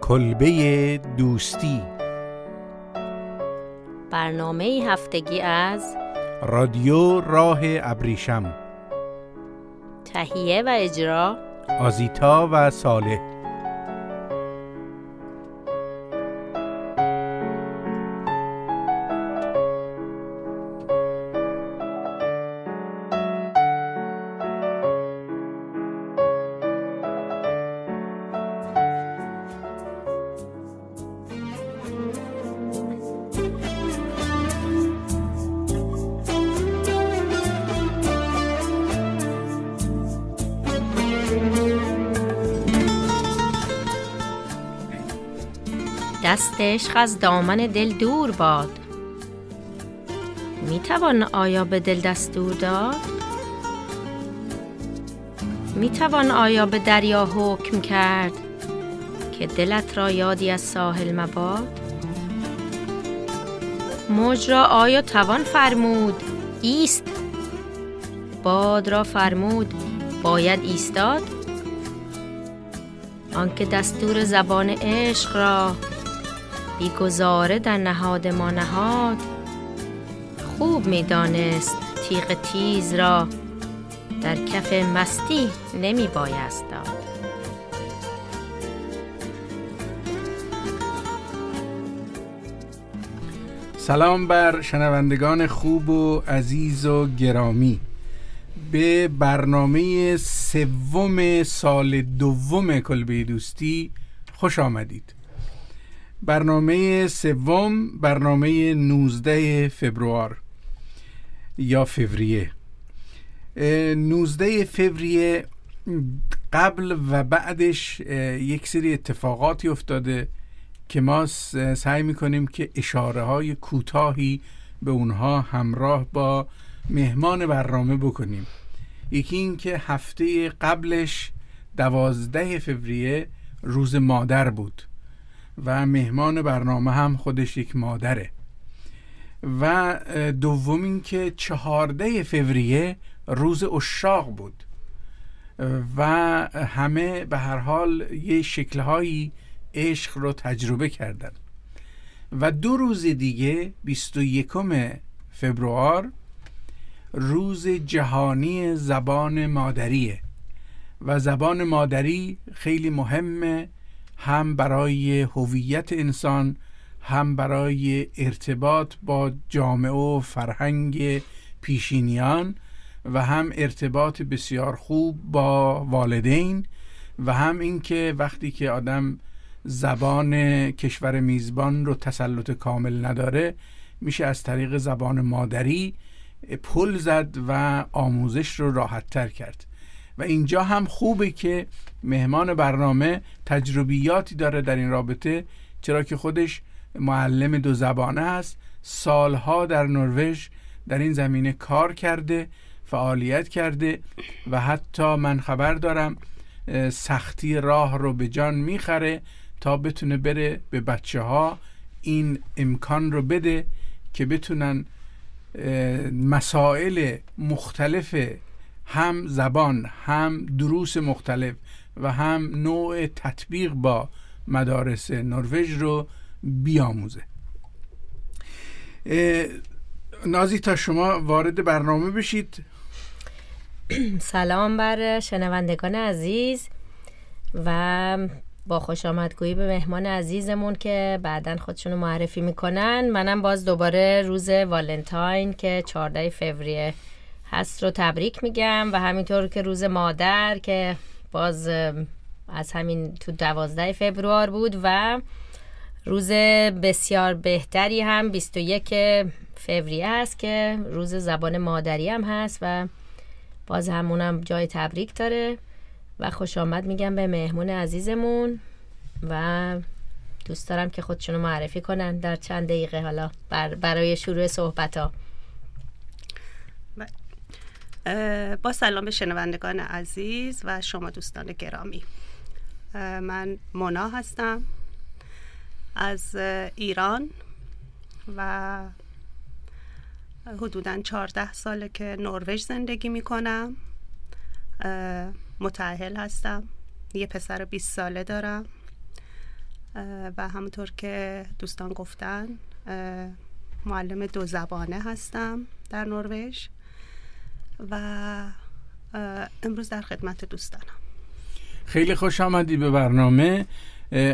کلبه دوستی، برنامه هفتگی از رادیو راه ابریشم. تهیه و اجرا آزیتا و صالح. دست عشق از دامن دل دور باد، میتوان آیا به دل دستور داد؟ میتوان آیا به دریا حکم کرد که دلت را یادی از ساحل مباد؟ موج را آیا توان فرمود ایست؟ باد را فرمود باید ایستاد؟ آنکه دستور زبان عشق را بیگزاره در نهاد ما نهاد، خوب میدانست تیغ تیز را در کف مستی نمی بایست داد. سلام بر شنوندگان خوب و عزیز و گرامی، به برنامه سوم سال دوم کلبه دوستی خوش آمدید. برنامه سوم، برنامه 19 فوریه یا فوریه. 19 فوریه قبل و بعدش یک سری اتفاقاتی افتاده که ما سعی میکنیم که اشاره های کوتاهی به اونها همراه با مهمان برنامه بکنیم. یکی این که هفته قبلش 12 فوریه روز مادر بود و مهمان برنامه هم خودش یک مادره، و دوم این که 14 فوریه روز عشاق بود و همه به هر حال یه شکل‌هایی عشق رو تجربه کردن. و 2 روز دیگه 21 فوریه روز جهانی زبان مادریه و زبان مادری خیلی مهمه، هم برای هویت انسان، هم برای ارتباط با جامعه و فرهنگ پیشینیان، و هم ارتباط بسیار خوب با والدین، و هم اینکه وقتی که آدم زبان کشور میزبان رو تسلط کامل نداره، میشه از طریق زبان مادری پل زد و آموزش رو راحت تر کرد. و اینجا هم خوبه که مهمان برنامه تجربیاتی داره در این رابطه، چرا که خودش معلم 2 زبانه هست، سالها در نروژ در این زمینه کار کرده، فعالیت کرده، و حتی من خبر دارم سختی راه رو به جان میخره تا بتونه بره به بچه ها این امکان رو بده که بتونن مسائل مختلف، هم زبان، هم دروس مختلف و هم نوع تطبیق با مدارس نروژ رو بیاموزه. نازی تا شما وارد برنامه بشید. سلام بر شنوندگان عزیز و با خوش آمدگویی به مهمان عزیزمون که بعداً خودشونو معرفی میکنن. منم باز دوباره روز والنتاین که 14 فوریه هست رو تبریک میگم، و همینطور که روز مادر که باز از همین تو 12 فوریه بود، و روز بسیار بهتری هم 21 فوریه هست که روز زبان مادری هم هست و باز همونم جای تبریک داره. و خوش آمد میگم به مهمون عزیزمون و دوست دارم که خودشونو معرفی کنن در چند دقیقه حالا برای شروع صحبت ها. با سلام به شنوندگان عزیز و شما دوستان گرامی، من مونا هستم از ایران و حدوداً 14 ساله که نروژ زندگی میکنم. متأهل هستم، یه پسر 20 ساله دارم و همونطور که دوستان گفتن معلم 2 زبانه هستم در نروژ و امروز در خدمت دوستانم. خیلی خوش آمدی به برنامه.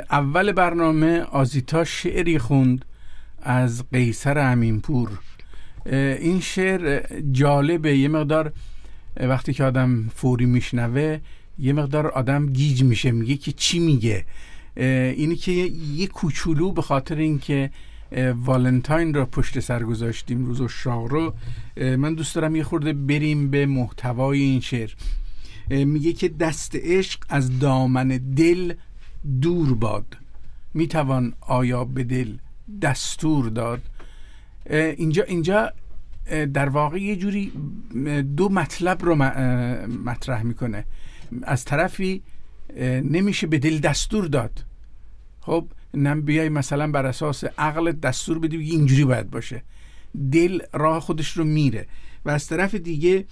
اول برنامه آزیتا شعری خوند از قیصر امینپور. این شعر جالبه، یه مقدار وقتی که آدم فوری میشنوه یه مقدار آدم گیج میشه، میگه که چی میگه. اینی که یه کوچولو به خاطر اینکه والنتاین را پشت سر گذاشتیم، روز عشاق رو، من دوست دارم یه خورده بریم به محتوای این شعر. میگه که دست عشق از دامن دل دور باد، میتوان آیا به دل دستور داد. اینجا در واقع یه جوری 2 مطلب رو مطرح میکنه. از طرفی نمیشه به دل دستور داد، خب نم بیای مثلا بر اساس عقل دستور بدی اینجوری باید باشه، دل راه خودش رو میره. و از طرف دیگه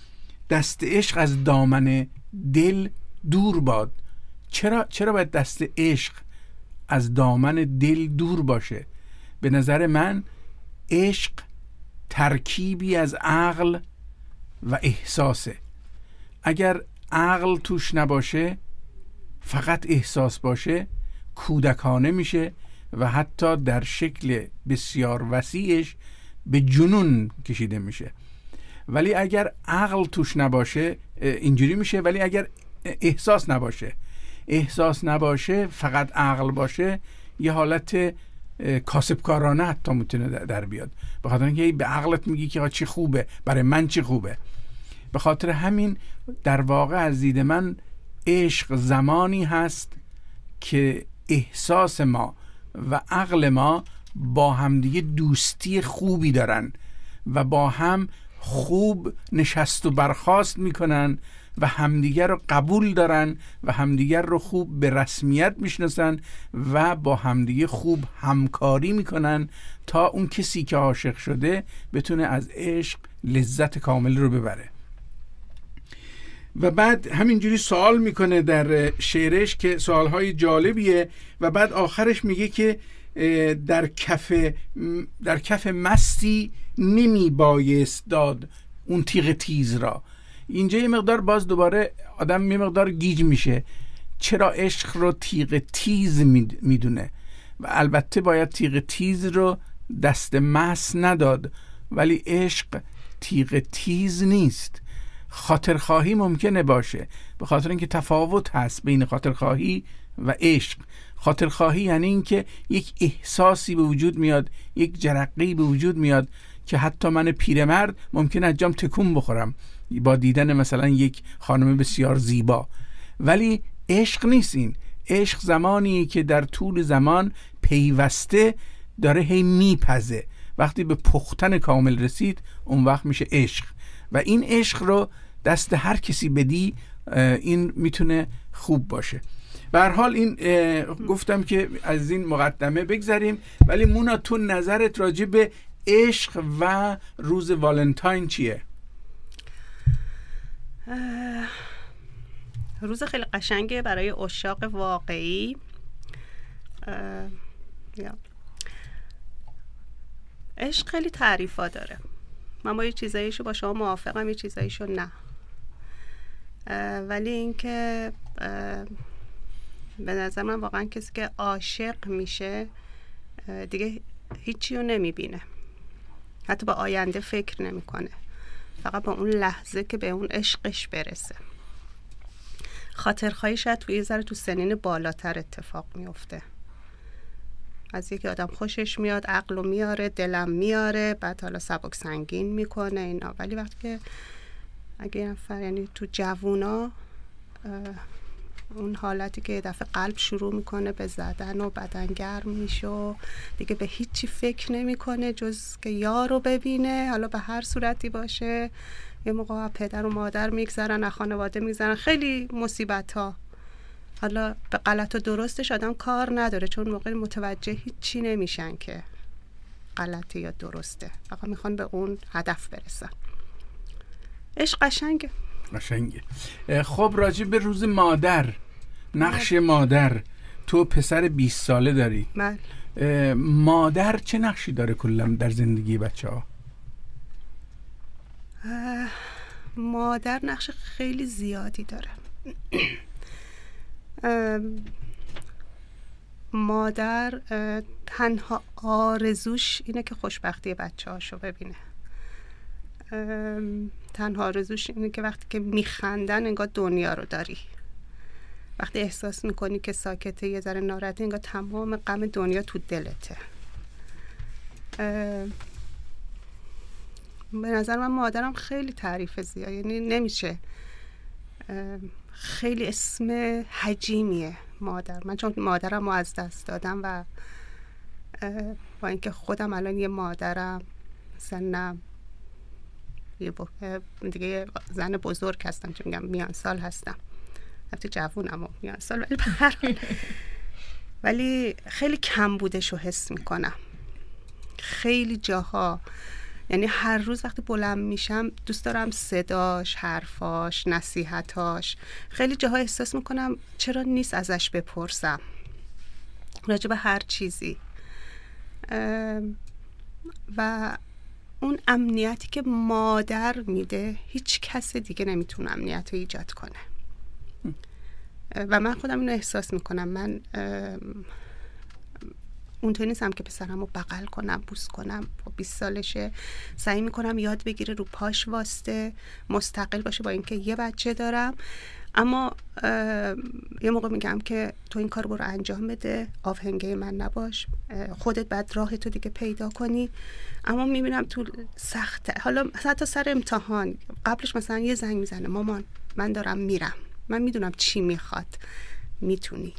دست عشق از دامن دل دور باد. چرا باید دست عشق از دامن دل دور باشه؟ به نظر من عشق ترکیبی از عقل و احساسه. اگر عقل توش نباشه، فقط احساس باشه، کودکانه میشه و حتی در شکل بسیار وسیعش به جنون کشیده میشه. ولی اگر عقل توش نباشه اینجوری میشه. ولی اگر احساس نباشه فقط عقل باشه، یه حالت کاسبکارانه حتی میتونه در بیاد، به خاطر اینکه به عقلت میگی که چی خوبه، برای من چی خوبه. به خاطر همین در واقع از دید من عشق زمانی هست که احساس ما و عقل ما با همدیگه دوستی خوبی دارن و با هم خوب نشست و برخاست میکنن و همدیگر رو قبول دارن و همدیگر رو خوب به رسمیت میشناسن و با همدیگه خوب همکاری میکنن تا اون کسی که عاشق شده بتونه از عشق لذت کامل رو ببره. و بعد همینجوری سوال میکنه در شعرش که سوالهای جالبیه و بعد آخرش میگه که در کف مستی نمی بایست داد اون تیغ تیز را. اینجا یه مقدار باز دوباره آدم یه مقدار گیج میشه، چرا عشق رو تیغ تیز میدونه؟ و البته باید تیغ تیز رو دست مست نداد، ولی عشق تیغ تیز نیست. خاطرخواهی ممکنه باشه، به خاطر اینکه تفاوت هست بین خاطرخواهی و عشق. خاطرخواهی یعنی اینکه یک احساسی به وجود میاد، یک جرقه‌ای به وجود میاد که حتی من پیرمرد ممکن از جام تکون بخورم با دیدن مثلا یک خانم بسیار زیبا. ولی عشق نیست. این عشق زمانی که در طول زمان پیوسته داره هی میپزه، وقتی به پختن کامل رسید اون وقت میشه عشق. و این عشق رو دست هر کسی بدی این میتونه خوب باشه. به هر حال این گفتم که از این مقدمه بگذریم. ولی مونا، تو نظرت راجع به عشق و روز والنتاین چیه؟ روز خیلی قشنگه برای عشاق واقعی. عشق خیلی تعریفا داره. من با یه چیزاییشو با شما موافقم، یه چیزاییشو نه. ولی اینکه به نظر من واقعا کسی که عاشق میشه دیگه هیچی رو نمیبینه، حتی با آینده فکر نمیکنه، فقط با اون لحظه که به اون عشقش برسه. خاطرخواهی شاید توی ذره تو سنین بالاتر اتفاق میفته. از یکی آدم خوشش میاد، عقلو میاره، دلم میاره، بعد حالا سبک سنگین میکنه اینا. ولی وقتی که اگه یه نفر یعنی تو جوونا اون حالتی که یه دفعه قلب شروع میکنه به زدن و بدن گرم میشه و دیگه به هیچی فکر نمیکنه جز که یار رو ببینه، حالا به هر صورتی باشه. یه موقع پدر و مادر میگذرن، از خانواده میگذرن، خیلی مصیبت ها. حالا به غلط و درستش آدم کار نداره، چون موقع متوجه هیچی نمیشن که غلطه یا درسته، فقط میخوان به اون هدف برسن. عشق قشنگه. خب راجع به روز مادر، نقش مادر تو پسر 20 ساله داری. بله. مادر چه نقشی داره کلا در زندگی بچه ها؟ مادر نقش خیلی زیادی داره. مادر تنها آرزوش اینه که خوشبختی بچه هاشو ببینه. تنها آرزوش اینه که وقتی که میخندن انگار دنیا رو داری. وقتی احساس میکنی که ساکته، یه ذره ناراحتی، انگار تمام غم دنیا تو دلته. به نظر من مادرم خیلی تعریف زیاد، یعنی نمیشه، خیلی اسم حجیمیه مادر. من چون مادرم رو از دست دادم و با اینکه خودم الان یه مادرم، سنم دیگه زن بزرگ هستم، چون میگم میان سال هستم، البته جوونم و میان سال، ولی خیلی کم بودش رو حس میکنم خیلی جاها. یعنی هر روز وقتی بلند میشم دوست دارم صداش، حرفاش، نصیحتاش. خیلی جاها احساس میکنم چرا نیست ازش بپرسم راجع به هر چیزی. و اون امنیتی که مادر میده هیچ کس دیگه نمیتونه امنیت رو ایجاد کنه. و من خودم اینو احساس میکنم. من اونطوری نیستم که پسرم رو بغل کنم، بوس کنم. 20 سالشه، سعی میکنم یاد بگیره رو پاش واسته، مستقل باشه، با اینکه یه بچه دارم. اما یه موقع میگم که تو این کار برو انجام بده، آفهنگه من نباش، خودت بعد راه تو دیگه پیدا کنی. اما میبینم تو سخته. حالا حتی سر امتحان قبلش مثلا یه زنگ میزنه، مامان من دارم میرم، من میدونم چی میخواد، میتونی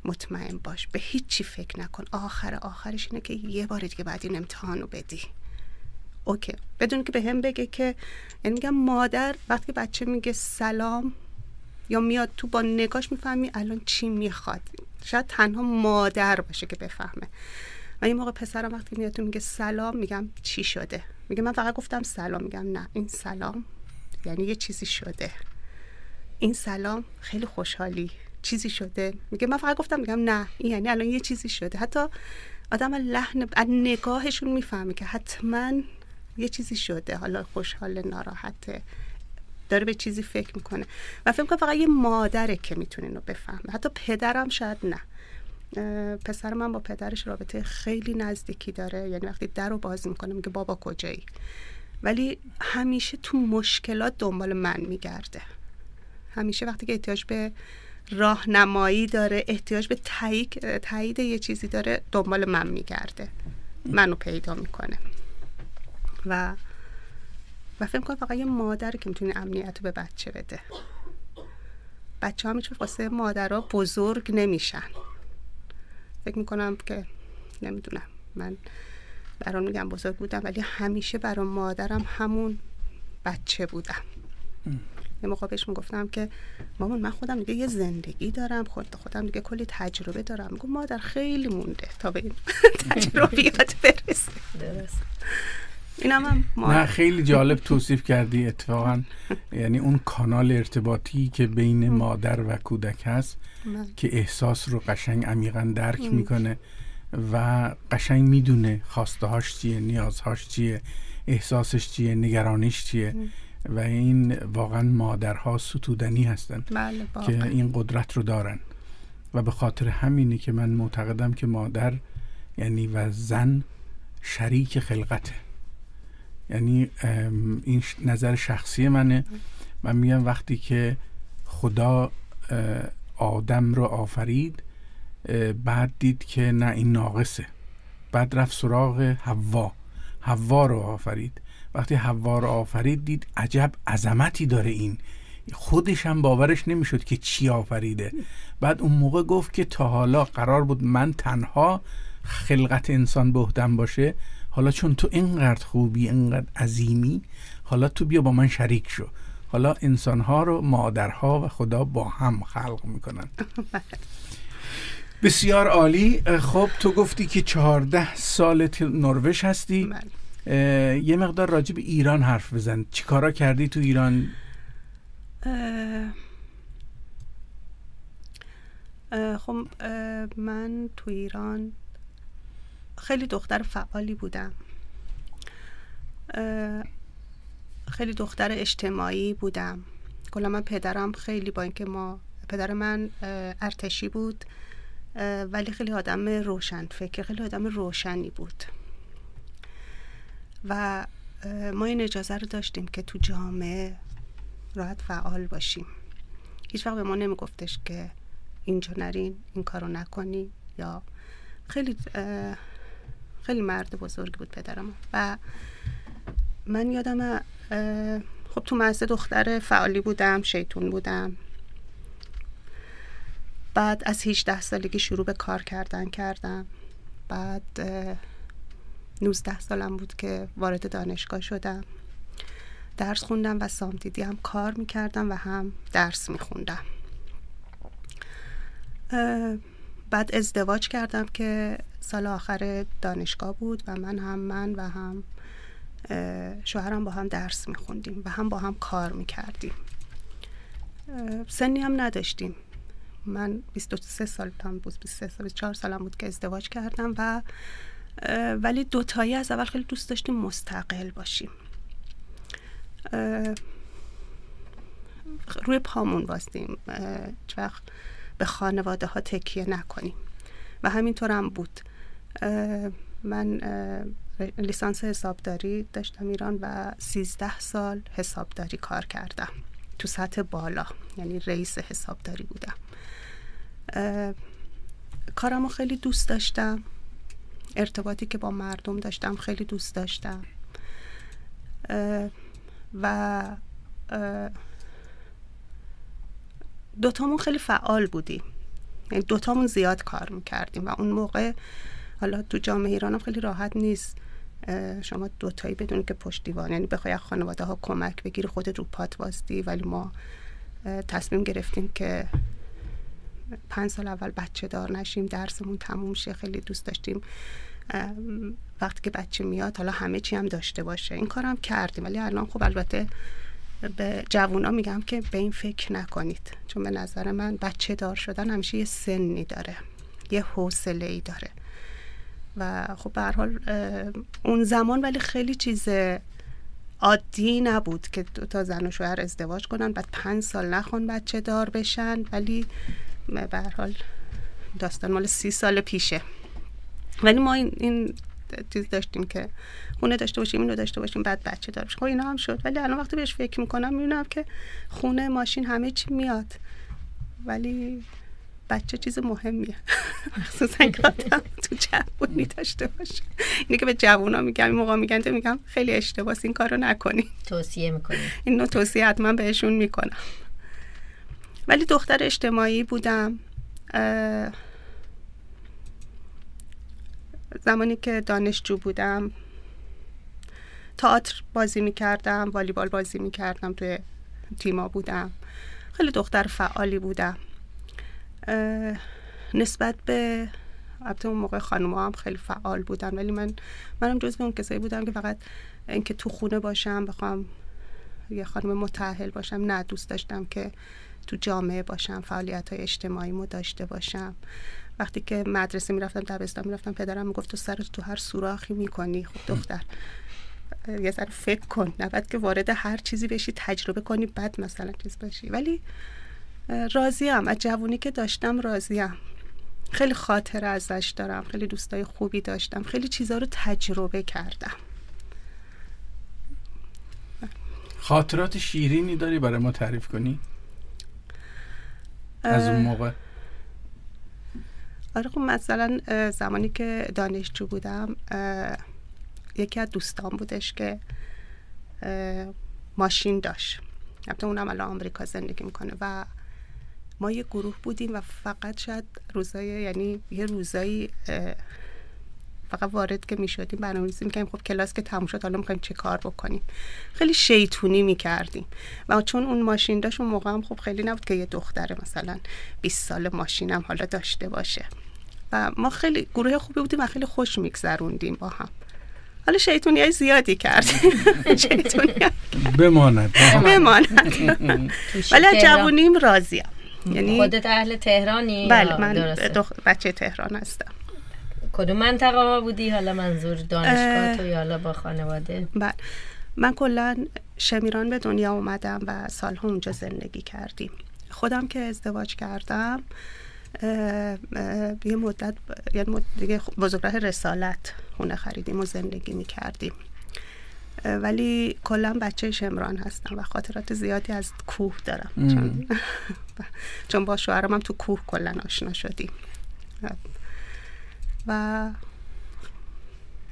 مطمئن باش، به هیچی فکر نکن، آخرش اینه که یه بار دیگه بعد این امتحان رو بدی. اوکی، بدون که به هم بگه که، یعنی میگم مادر وقتی بچه میگه سلام یا میاد تو، با نگاش میفهمی الان چی میخواد. شاید تنها مادر باشه که بفهمه. و این موقع پسرم وقتی میاد تو میگه سلام، میگم چی شده؟ میگه من فقط گفتم سلام. میگم نه، این سلام یعنی یه چیزی شده. این سلام خیلی خوشحالی، چیزی شده. میگه من فقط گفتم. میگم نه، این یعنی الان یه چیزی شده. حتی آدم لحن نگاهشون میفهمه که حتما یه چیزی شده، حالا خوشحال، ناراحته، داره به چیزی فکر میکنه. و فکر کنم فقط یه مادره که میتونه اینو بفهمه. حتی پدرم شاید نه. پسر من با پدرش رابطه خیلی نزدیکی داره، یعنی وقتی در رو باز میکنه میگه بابا کجایی، ولی همیشه تو مشکلات دنبال من میگرده. همیشه وقتی که احتیاج به راهنمایی داره، احتیاج به تایید یه چیزی داره، دنبال من میگرده، منو پیدا میکنه. و فکر کنم فقط یه مادر که میتونه امنیت رو به بچه بده. بچه ها میتونه واسه مادرها بزرگ نمیشن. فکر میکنم که نمیدونم، من برام میگم بزرگ بودم، ولی همیشه برام مادرم همون بچه بودم. یه موقع بهش میگفتم که مامان من خودم دیگه یه زندگی دارم، خودم دیگه کلی تجربه دارم. میگم مادر خیلی مونده تا به این تجربیات برسه. درست. نه خیلی جالب توصیف کردی اتفاقا. یعنی اون کانال ارتباطی که بین مادر و کودک هست که احساس رو قشنگ عمیقا درک میکنه و قشنگ میدونه خواسته هاش چیه، نیازهاش چیه، احساسش چیه، نگرانیش چیه. و این واقعا مادرها ستودنی هستن که این قدرت رو دارن. و به خاطر همینه که من معتقدم که مادر یعنی و زن شریک خلقته. یعنی این نظر شخصی منه. من میگم وقتی که خدا آدم رو آفرید، بعد دید که نه این ناقصه، بعد رفت سراغ حوا رو آفرید. وقتی حوا رو آفرید دید عجب عظمتی داره این، خودش هم باورش نمیشد که چی آفریده. بعد اون موقع گفت که تا حالا قرار بود من تنها خلقت انسان به عهده‌ام باشه، حالا چون تو اینقدر خوبی، اینقدر عظیمی، حالا تو بیا با من شریک شو. حالا انسانها رو مادرها و خدا با هم خلق میکنن. بسیار عالی. خب تو گفتی که 14 سال نروژ هستی. یه مقدار راجع به ایران حرف بزن. چی کارا کردی تو ایران؟ خب من تو ایران خیلی دختر فعالی بودم، خیلی دختر اجتماعی بودم. کلا من پدرم خیلی، با اینکه پدر من ارتشی بود ولی خیلی آدم روشن فکر، خیلی آدم روشنی بود و ما این اجازه رو داشتیم که تو جامعه راحت فعال باشیم. هیچ وقت به ما نمیگفتش که اینجا نرین، این کارو نکنی، یا خیلی مرد بزرگی بود پدرم. و من یادم خب تو مدرسه دختر فعالی بودم، شیطون بودم. بعد از 18 سالگی شروع به کار کردم. بعد 19 سالم بود که وارد دانشگاه شدم. درس خوندم و سامدیدی هم کار میکردم و هم درس میخوندم. بعد ازدواج کردم که سال آخر دانشگاه بود و من و هم شوهرم با هم درس میخوندیم و هم با هم کار میکردیم. سنی هم نداشتیم. من 23 سالم بود، 24 سالم بود که ازدواج کردم و ولی دوتایی از اول خیلی دوست داشتیم مستقل باشیم، روی پامون وایسیم، هیچ وقت به خانواده ها تکیه نکنیم و همینطور هم بود. من لیسانس حسابداری داشتم ایران و 13 سال حسابداری کار کردم تو سطح بالا، یعنی رئیس حسابداری بودم. کارمو خیلی دوست داشتم، ارتباطی که با مردم داشتم خیلی دوست داشتم و دوتامون خیلی فعال بودیم، یعنی دوتامون زیاد کار میکردیم و اون موقع حالا تو جامعه ایران هم خیلی راحت نیست شما دوتایی بدونی که پشتیبان، یعنی بخوای از خانواده ها کمک بگیری خودت رو پات واستی. ولی ما تصمیم گرفتیم که 5 سال اول بچه دار نشیم، درسمون تموم شه. خیلی دوست داشتیم وقتی که بچه میاد حالا همه چی هم داشته باشه. این کارم کردیم. ولی الان خب البته به جوونا میگم که به این فکر نکنید، چون به نظر من بچه دار شدن همیشه یه سنی داره، یه حوصله‌ای داره و خب به هر حال اون زمان ولی خیلی چیز عادی نبود که 2 زن و شوهر ازدواج کنن بعد 5 سال نخوان بچه دار بشن. ولی به هر حال داستان مال 30 سال پیشه. ولی ما این چیز داشتیم که خونه داشته باشیم، اینو داشته باشیم، بعد بچه دار بشیم. خب اینا هم شد. ولی الان وقتی بهش فکر میکنم میبینم که خونه، ماشین، همه چی میاد ولی بچه چیز مهمیه. مخصوصا که آدم تو جوونی داشته باشه. اینه که به جوونا میگم، این موقع میگم خیلی اشتباهه، این کارو نکنی. توصیه میکنی؟ اینو توصیه حتما بهشون میکنم. ولی دختر اجتماعی بودم. زمانی که دانشجو بودم تئاتر بازی میکردم، والیبال بازی میکردم، توی تیما بودم. خیلی دختر فعالی بودم. نسبت به البته اون موقع خانوما هم خیلی فعال بودن ولی منم جزو اون کسایی بودم که فقط اینکه تو خونه باشم بخوام یه خانم متأهل باشم، نه، دوست داشتم که تو جامعه باشم، فعالیت‌های اجتماعیمو داشته باشم. وقتی که مدرسه میرفتم، دبستان میرفتم، پدرم میگفت تو سرت تو هر سوراخی میکنی. خب دختر یه ذره فکر کن، نباید که وارد هر چیزی بشی تجربه کنی بعد مثلا چیز باشی. ولی راضیم از جوونی که داشتم، راضیم. خیلی خاطره ازش دارم، خیلی دوستای خوبی داشتم، خیلی چیزا رو تجربه کردم. خاطرات شیرینی داری برای ما تعریف کنی از اون موقع؟ آره خب مثلا زمانی که دانشجو بودم یکی از دوستان بودش که ماشین داشت، البته اونم الان آمریکا زندگی میکنه و ما یه گروه بودیم و فقط شاید روزای، یعنی یه روزایی فقط وارد که میشدیم برنامه‌ریزی می‌کردیم خب کلاس که تموم شد حالا می‌خوایم چه کار بکنیم. خیلی شیطونی می‌کردیم و چون اون ماشین داشت اون موقع هم خب خیلی نبود که یه دختر مثلا 20 سال ماشینم حالا داشته باشه و ما خیلی گروه خوبی بودیم و خیلی خوش می‌گذروندیم با هم. حالا شیطونیای زیادی کردیم. شیطونی بماند. ولی از جوونیم راضیم. یعنی خودت اهل تهرانی؟ بله، من بچه تهران هستم. کدوم منطقه بودی؟ حالا منظور دانشگاه تو یا حالا با خانواده؟ بله، من کلا شمیران به دنیا اومدم و سالها اونجا زندگی کردیم. خودم که ازدواج کردم یه مدت دیگه بزرگراه رسالت خونه خریدیم و زندگی میکردیم، ولی کلا بچه شمران هستم و خاطرات زیادی از کوه دارم چون با شوهرم هم تو کوه کلا آشنا شدیم و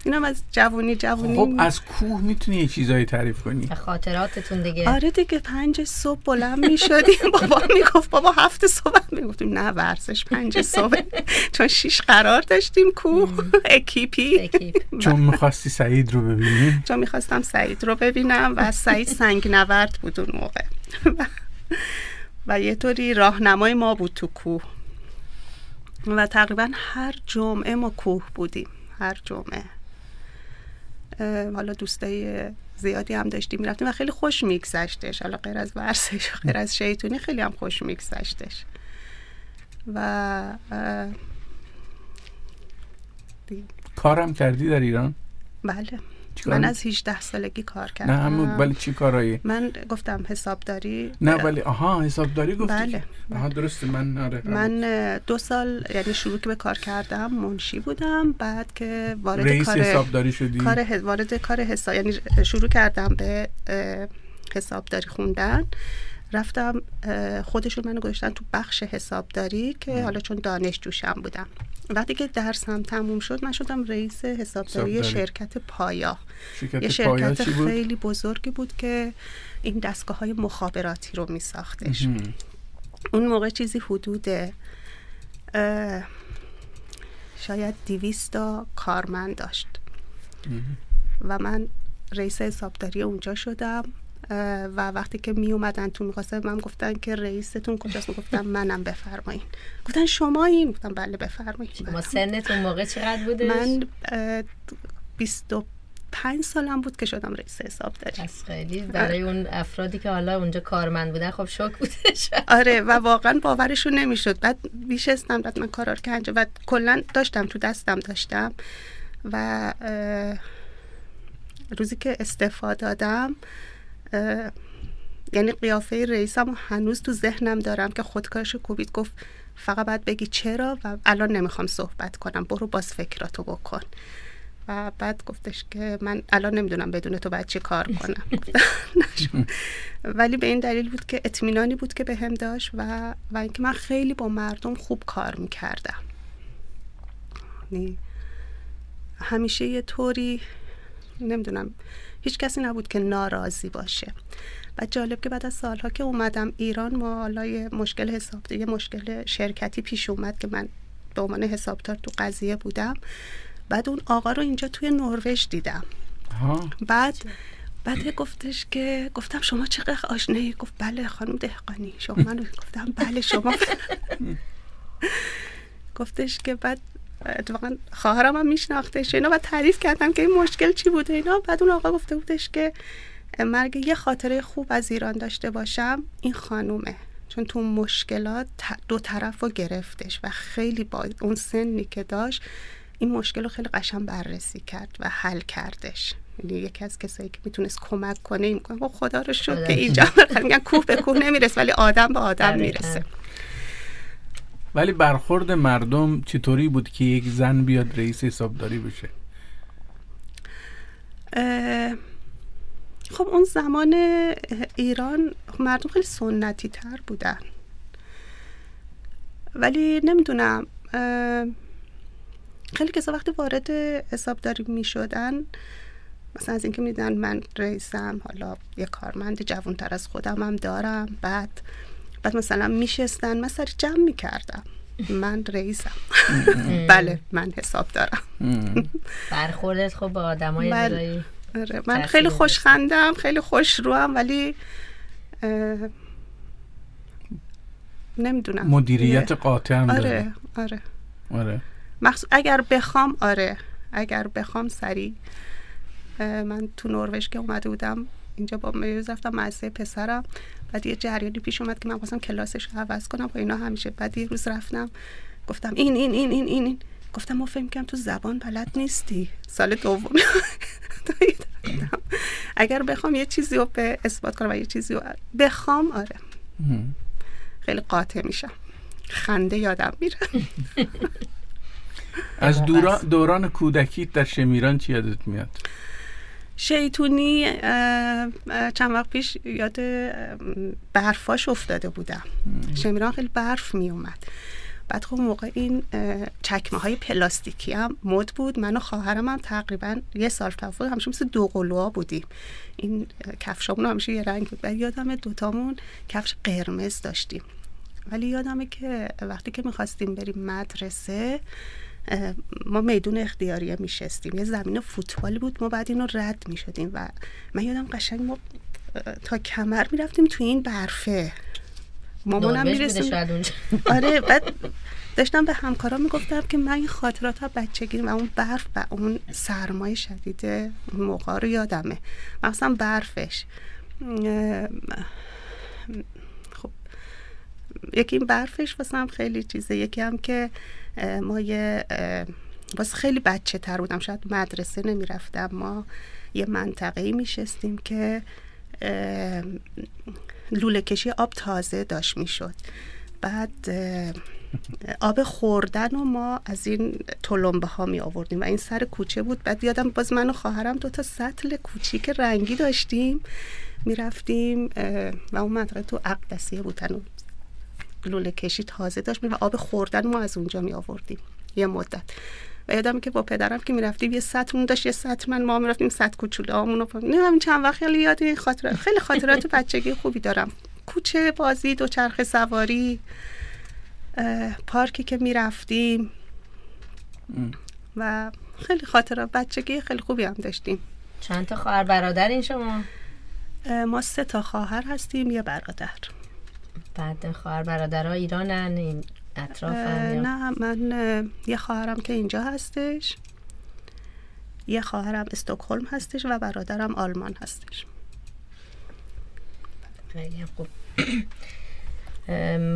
اینم از جوونی. خب از کوه میتونی یه چیزایی تعریف کنی؟ خاطراتتون دیگه. آره دیگه 5 صبح بلند میشدیم بابا میگفت بابا 7 صبح میگفتیم نه ورزش 5 صبح چون 6 قرار داشتیم کوه اکیپی چون میخواستی سعید رو ببینی؟ چون میخواستم سعید رو ببینم و سعید سنگ نورد بود اون موقع و یه طوری راهنمای ما بود تو کوه و تقریبا هر جمعه ما کوه بودیم، هر جمعه. حالا دوستای زیادی هم داشتیم میرفتیم و خیلی خوش میگذشتش، حالا غیر از ورزش غیر از شیطونی خیلی هم خوش میگذشتش و کارم کردی در ایران؟ بله، من از 18 سالگی کار کردم. نه همون ولی چی کارایی؟ من گفتم حسابداری. نه ولی حسابداری گفتی؟ بله. آها درسته. من 2 سال یعنی شروع که به کار کردم منشی بودم، بعد که وارد رئیس کار حسابداری شدی؟ وارد کار حساب یعنی شروع کردم به حسابداری خوندن، رفتم خودشون منو گذاشتن تو بخش حسابداری که حالا چون دانشجوشم بودم. وقتی که درسم تموم شد من شدم رئیس حسابداری شرکت پایا. یه شرکت خیلی بزرگی بود که این دستگاه‌های مخابراتی رو می ساختش. اون موقع چیزی حدود شاید 200 کارمند داشت و من رئیس حسابداری اونجا شدم و وقتی که می اومدن تو می‌خواستن من گفتن که رئیستون کجاست؟ گفتم منم بفرمایین. گفتن شما این؟ گفتم بله بفرمایین. شما سنتون موقع چقدر بودش؟ من 25 سالم بود که شدم رئیس حسابداری. پس خیلی برای اون افرادی که حالا اونجا کارمند بودن خب شوک بودش. آره و واقعا باورشون نمیشد. بعد میشستم بعد من کارا رو که انجام و کلا داشتم تو دستم داشتم و روزی که استعفا دادم یعنی قیافه رئیسم هنوز تو ذهنم دارم که خودکارشو کوبید، گفت فقط باید بگی چرا و الان نمیخوام صحبت کنم، برو باز فکراتو بکن. و بعد گفتش که من الان نمیدونم بدون تو باید چی کار کنم. ولی به این دلیل بود که اطمینانی بود که بهم داشت و اینکه من خیلی با مردم خوب کار میکردم. همیشه یه طوری نمیدونم هیچ کسی نبود که ناراضی باشه. و جالب که بعد از سالها که اومدم ایران ما حالا یه مشکل حسابداری، یه مشکل شرکتی پیش اومد که من به عنوان حسابدار تو قضیه بودم. بعد اون آقا رو اینجا توی نروژ دیدم. بعد گفتش که گفتم شما چقدر آشنایی؟ گفت بله خانم دهقانی. شما منو گفتم بله شما. گفتش که بعد اتفاقا خواهرم هم میشناختش اینا و تعریف کردم که این مشکل چی بوده اینا. بعد اون آقا گفته بودش که مرگ یه خاطره خوب از ایران داشته باشم این خانومه، چون تو مشکلات دو طرف رو گرفتش و خیلی با اون سنی که داشت این مشکل رو خیلی قشنگ بررسی کرد و حل کردش. یعنی یکی از کسایی که میتونست کمک کنه این کنه. خدا رو شکر که اینجا میگن کوه به کوه نمیرسه ولی آدم به آدم میرسه. ولی برخورد مردم چطوری بود که یک زن بیاد رئیس حسابداری بشه؟ خب اون زمان ایران مردم خیلی سنتی تر بودن، ولی نمیدونم خیلی کسا وقتی وارد حسابداری می شدن مثلا از اینکه می دیدن من رئیسم، حالا یه کارمند جوانتر از خودم هم دارم، بعد مثلا می شستن من سری جمع می کردم من رئیسم. بله من حساب دارم. برخوردت خب با آدم های بله. من خیلی خوش خندم، خیلی خوش روم، ولی نمیدونم مدیریت قاطع هم داره. آره. اگر بخوام سریع من تو نروژ که اومده بودم اینجا با میروز رفتم مدرسه پسرم. بعد یه جریانی پیش اومد که من خواستم کلاسش رو عوض کنم با اینا همیشه. بعد یه روز رفتم گفتم این گفتم ما فهم کنم تو زبان بلد نیستی. سال دوم اگر بخوام یه چیزی رو به اثبات کنم و یه چیزی رو بخوام، آره خیلی قاطع میشم، خنده یادم میره. از دوران کودکی در شمیران چی یادت میاد؟ شیطونی چند وقت پیش یاد برفاش افتاده بودم. شمیران خیلی برف می اومد. بعد خب موقع این چکمه های پلاستیکی هم مد بود. من و خواهرم هم تقریبا یه سال تفاوت همیشه مثل دو قلوها بودیم. این کفشامون همیشه یه رنگ بود. بعد یادمه دوتامون کفش قرمز داشتیم. ولی یادمه که وقتی که میخواستیم بریم مدرسه ما میدون اختیاریه میشستیم، یه زمین فوتبال بود، ما بعد اینو رد میشدیم و من یادم قشنگ ما تا کمر میرفتیم توی این برفه. مامانم میرسیم آره. بعد داشتم به همکارام میگفتم که من این خاطرات ها بچگی و اون برف و اون سرمای شدید اون موقع رو یادمه، مثلا برفش. خب یکی این برفش واسم خیلی چیزه، یکی هم که ما واسه خیلی بچه تر بودم، شاید مدرسه نمی رفتم، ما یه منطقه‌ای می شستیم که لوله کشی آب تازه داشت می شد. بعد آب خوردن و ما از این تلمبه ها می آوردیم و این سر کوچه بود. بعد یادم باز من و خواهرم 2 تا سطل کوچیک رنگی داشتیم، می رفتیم و اون منطقه تو اقدسیه بودن و لوله کشی تازه داشت و آب خوردن ما از اونجا می آوردیم یه مدت. و یادم که با پدرم که می رفتیم یه سطل داشت، یه سطل ما می رفتیم سطل کوچوله هامونو نمیدونم چند وقت خیلی یاد این خاطرات، خیلی خاطرات بچگی خوبی دارم. کوچه بازی، دوچرخه سواری، پارکی که می رفتیم و خیلی خاطرات بچگی خیلی خوبی هم داشتیم. چند تا خواهر برادرین شما؟ ما 3 تا خواهر هستیم، یه برادر. بعد خواهر برادرها ایرانن، این اطرافن؟ نه، من یه خواهرم که اینجا هستش، یه خواهرم استکهلم هستش و برادرم آلمان هستش. خیلی خوب.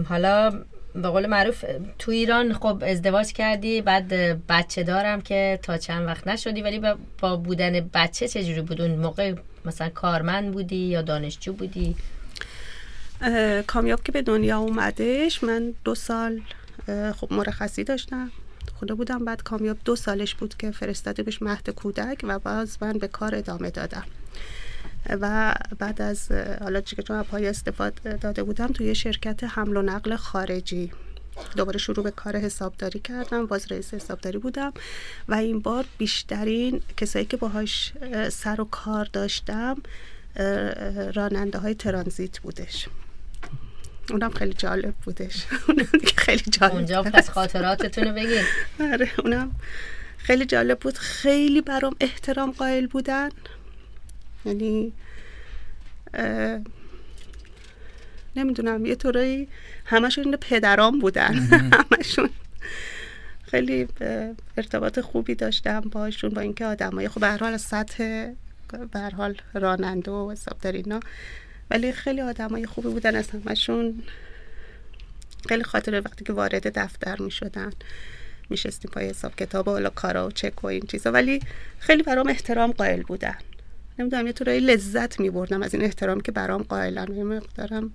حالا به قول معروف تو ایران خب ازدواج کردی، بعد بچه دارم که تا چند وقت نشدی، ولی با بودن بچه چجوری بود اون موقع؟ مثلا کارمند بودی یا دانشجو بودی؟ کامیاب که به دنیا اومدش من 2 سال خب مرخصی داشتم، خونه بودم. بعد کامیاب 2 سالش بود که فرستاده بهش مهد کودک و باز من به کار ادامه دادم. و بعد از حالا چون پای استفاده داده بودم توی شرکت حمل و نقل خارجی دوباره شروع به کار حسابداری کردم، باز رئیس حسابداری بودم و این بار بیشترین کسایی که باهاش سر و کار داشتم راننده های ترانزیت بودش. اونم خیلی جالب بودش. اونم دیگه خیلی جالب. اونجا پس خاطراتتونو بگین. آره اونم خیلی جالب بود. خیلی برام احترام قائل بودن، یعنی نمیدونم یه طوری همشون پدرام بودن. همشون خیلی ارتباط خوبی داشتم باشون، با اینکه آدمای خب به هر حال از سطح به هر حال راننده و حسابداری اینا، ولی خیلی آدمای خوبی بودن. از همشون خیلی خاطره وقتی که وارد دفتر میشدن میشستیم پای حساب کتاب و حالا کارا و چک و این چیزا، ولی خیلی برام احترام قائل بودن. نمیدونم یه طوری لذت میبردم از این احترام که برام قائلن. یه مقدارم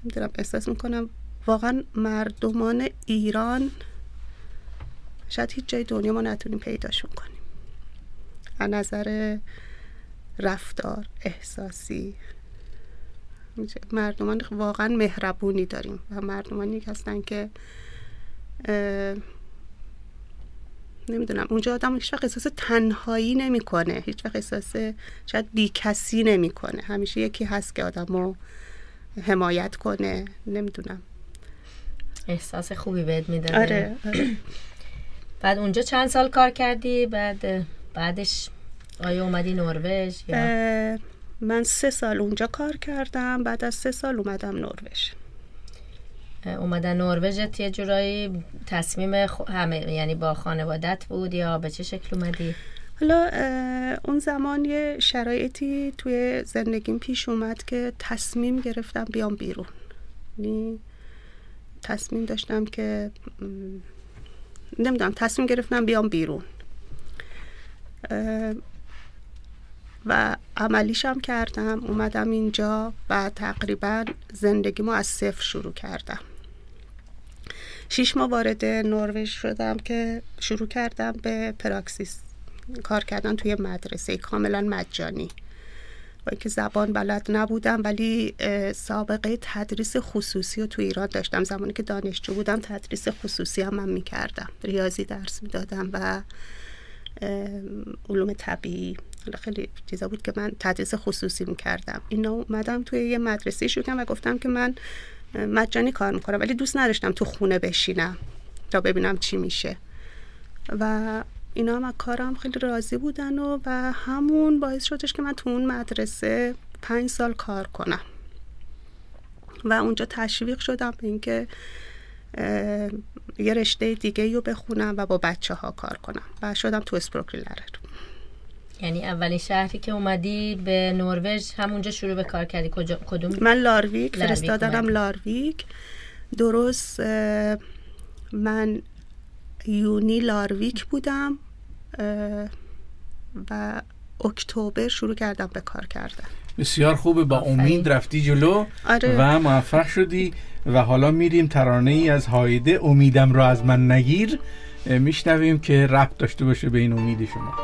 نمیدونم احساس میکنم واقعا مردمان ایران شاید هیچ جای دنیا ما نتونیم پیداشون کنیم از نظر رفتار احساسی. مردمان واقعا مهربونی داریم و مردمانی هستن که نمیدونم اونجا آدم هیچ وقت احساس تنهایی نمیکنه، هیچ وقت احساس شاید بی کسی نمیکنه، همیشه یکی هست که آدمو حمایت کنه. نمیدونم احساس خوبی بهت میداده. آره. بعد اونجا چند سال کار کردی؟ بعدش آیا اومدی نروژ یا؟ من 3 سال اونجا کار کردم، بعد از 3 سال اومدم نروژ. اومدن نروژت یه جورایی تصمیم همه یعنی با خانوادت بود یا به چه شکل اومدی؟ حالا اون زمان یه شرایطی توی زندگیم پیش اومد که تصمیم گرفتم بیام بیرون. یعنی تصمیم داشتم که نمیدونم، تصمیم گرفتم بیام بیرون و عملیشم کردم. اومدم اینجا و تقریبا زندگیمو از صفر شروع کردم. 6 ماه وارد نروژ شدم که شروع کردم به پراکسیس کار کردن توی مدرسه کاملا مجانی، با اینکه زبان بلد نبودم ولی سابقه تدریس خصوصی رو تو ایران داشتم. زمانی که دانشجو بودم تدریس خصوصی هم من میکردم، ریاضی درس میدادم و علوم طبیعی، خیلی چیزا بود که من تدریس خصوصی میکردم. اینا اومدم توی یه مدرسه شروع کردم و گفتم که من مجانی کار میکنم، ولی دوست نداشتم تو خونه بشینم تا ببینم چی میشه و اینا هم از کارم خیلی راضی بودن و همون باعث شدش که من تو اون مدرسه 5 سال کار کنم و اونجا تشویق شدم به اینکه یه رشته دیگه رو بخونم و با بچه ها کار کنم و شدم تو اسپروکریلر. یعنی اولین شهری که اومدی به نروژ همونجا شروع به کار کردی؟ کدوم؟ من لارویک فرستادنم. لارویک درست من یونی لارویک بودم و اکتبر شروع کردم به کار کردن. بسیار خوبه، با امید رفتی جلو. آره. و موفق شدی و حالا میریم ترانه ای از هایده، امیدم را از من نگیر، میشنویم که ربط داشته باشه به این امید شما.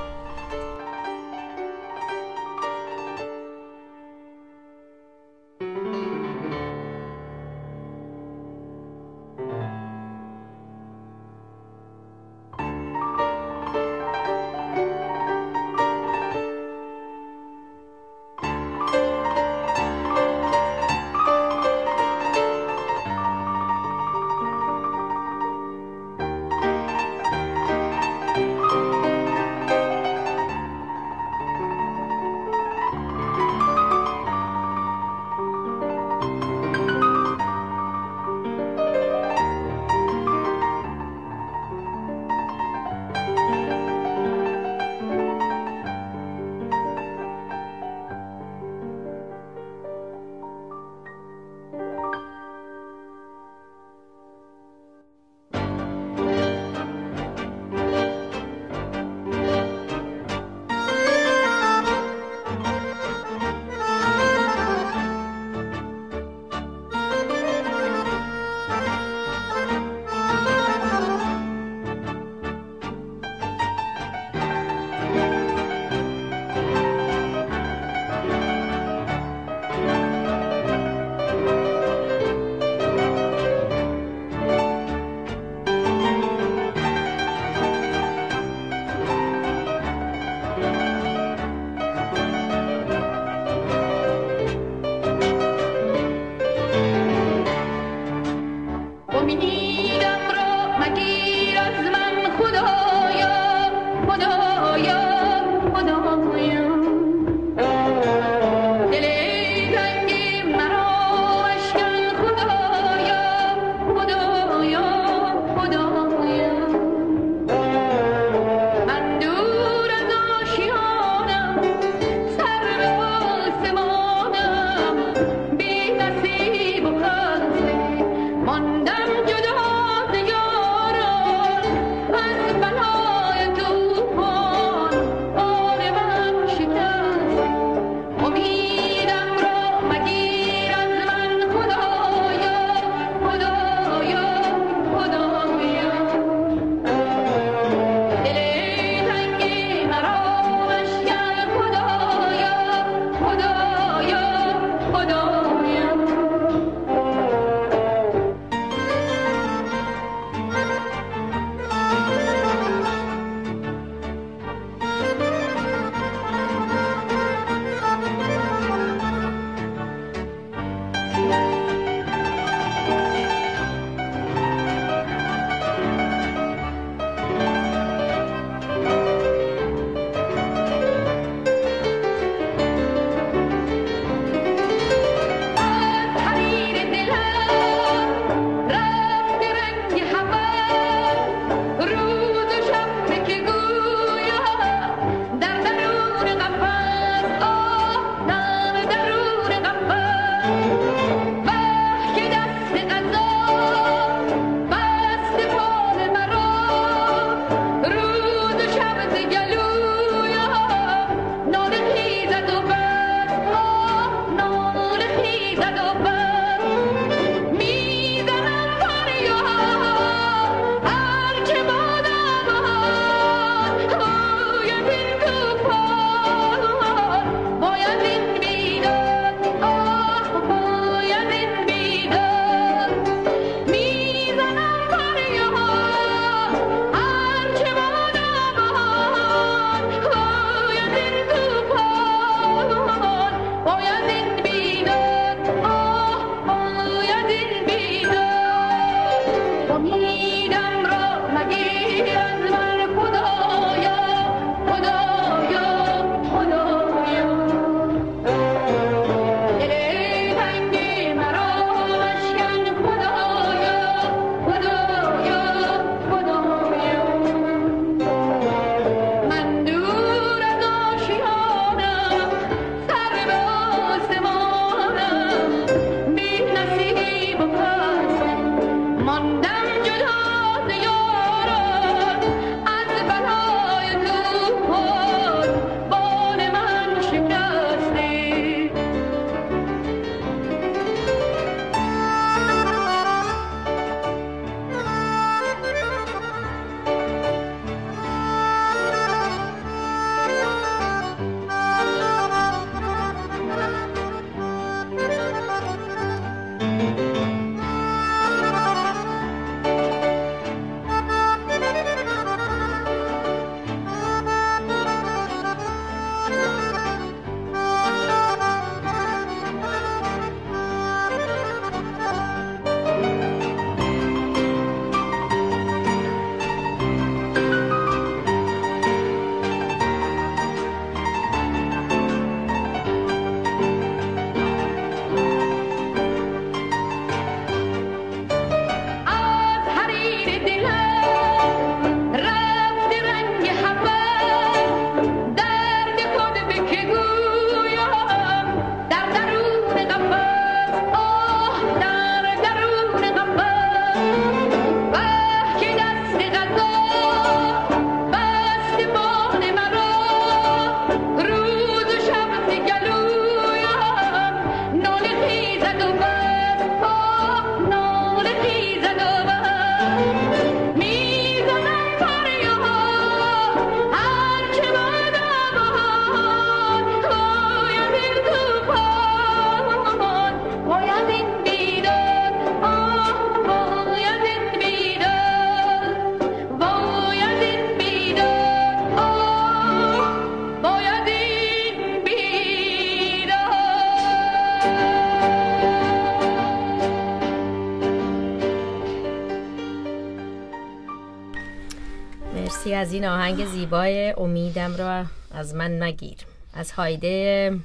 از این آهنگ زیبای امیدم را از من نگیر از هایده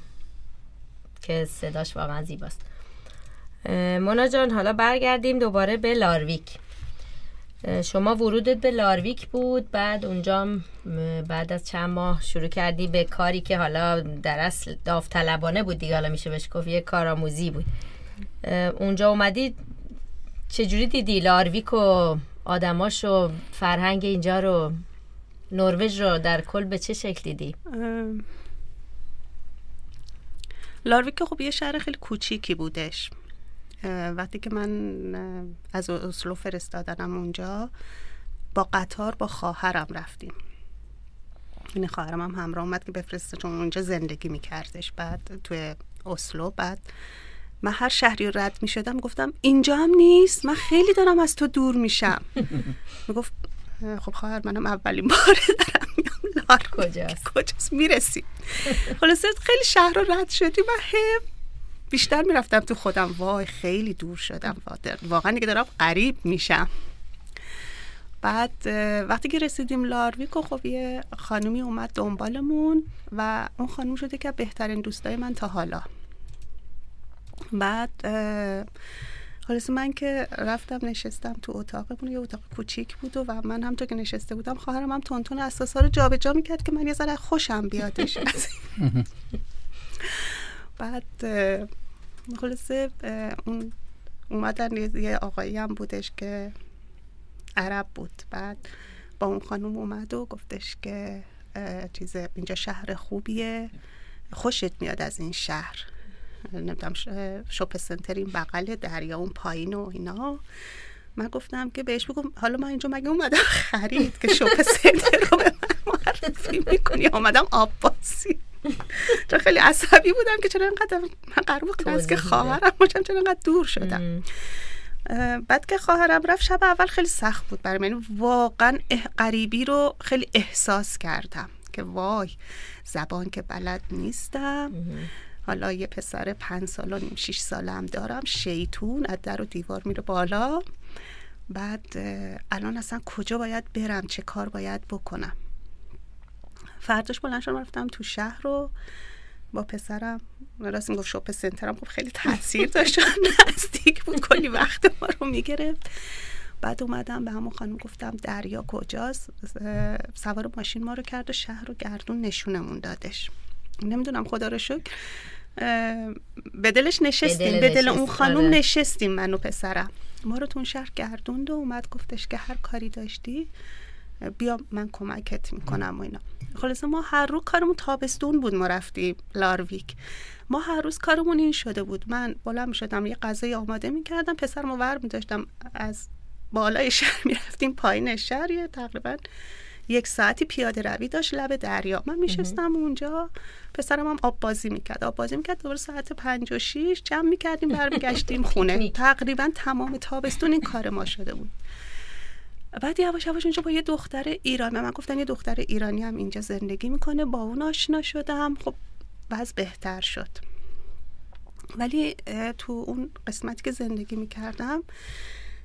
که صداش واقعا زیباست. مونا جان حالا برگردیم دوباره به لارویک. شما ورودت به لارویک بود، بعد اونجا بعد از چند ماه شروع کردی به کاری که حالا در اصل داوطلبانه بود دیگه، حالا میشه بهش گفت یه کارآموزی بود. اونجا اومدی چجوری دیدی لارویک و آدماش و فرهنگ اینجا رو، نروژ رو در کل به چه شکل دیدی؟ لارویک خب یه شهر خیلی کوچیکی بودش. وقتی که من از اسلو فرستادنم اونجا با قطار با خواهرم رفتیم. این خواهرم هم همراه اومد که بفرسته چون اونجا زندگی میکردش بعد توی اسلو. بعد من هر شهری رو رد میشدم گفتم اینجا هم نیست، من خیلی دارم از تو دور میشم. میگفت خب خواهر منم اولین باره دارم میام کجاست میرسی. خلاصه خیلی شهر رو رد شدیم و بیشتر میرفتم تو خودم، وای خیلی دور شدم، واقعا دیگه دارم غریب میشم. بعد وقتی که رسیدیم لارویک خب یه خانومی اومد دنبالمون و اون خانوم شده که بهترین دوستای من تا حالا. بعد خلاص من که رفتم نشستم تو اتاقمون، یه اتاق کوچیک بود و من همونطور که نشسته بودم خواهرم هم تونتون اساسا رو جابجا میکرد که من یه ذره خوشم بیادش. بعد خلاصه اون اومدن، یه آقایی هم بودش که عرب بود. بعد با اون خانم اومد و گفتش که اینجا شهر خوبیه، خوشت میاد از این شهر، نمیدونم شوپ سنتر این بغل دریا اون پایین و اینا. من گفتم که بهش بگم حالا من اینجا مگه اومدم خرید که شوپ سنتر رو به من معرفی میکنی، اومدم آباسی. چون خیلی عصبی بودم که چرا اینقدر من قرار بود از که خواهرم باشم چرا اینقدر دور شدم. بعد که خواهرم رفت شب اول خیلی سخت بود برای من، واقعا غریبی رو خیلی احساس کردم که وای زبان که بلد نیستم، حالا یه پسر 5 ساله و 6 ساله هم دارم، شیطون از در و دیوار میره بالا. بعد الان اصلا کجا باید برم، چه کار باید بکنم. فرداش بلند شدم رفتم تو شهر رو با پسرم، راست میگفت شوپ سنترم خب خیلی تاثیر داشت، نزدیک بود، کلی وقت ما رو میگرفت. بعد اومدم به همون خانم گفتم دریا کجاست، سوار ماشین ما رو کرد و شهر رو گردون نشونمون دادش. نمیدونم خدا رو شکر به دلش نشستیم، به دل اون خانم نشستیم. من و پسرم ما رو تو شهر گردوند و اومد گفتش که هر کاری داشتی بیا من کمکت میکنم و اینا. خلاصه ما هر روز کارمون تابستون بود، ما رفتیم لارویک، ما هر روز کارمون این شده بود. من بالا میشدم یه غذای آماده میکردم، پسرمو ور میداشتم از بالای شهر میرفتیم پایین شهر، یه تقریبا 1 ساعتی پیاده روی داشت لب دریا. من میشستم اونجا، پسرم هم آب بازی میکرد دوباره ساعت 5 و 6 جمع میکردیم برمیگشتیم خونه. تقریبا تمام تابستون این کار ما شده بود. بعد یواش یواش اونجا با یه دختر ایرانی، من گفتن یه دختر ایرانی هم اینجا زندگی میکنه، با اون آشنا شدم. خب وضع بهتر شد، ولی تو اون قسمتی که زندگی میکردم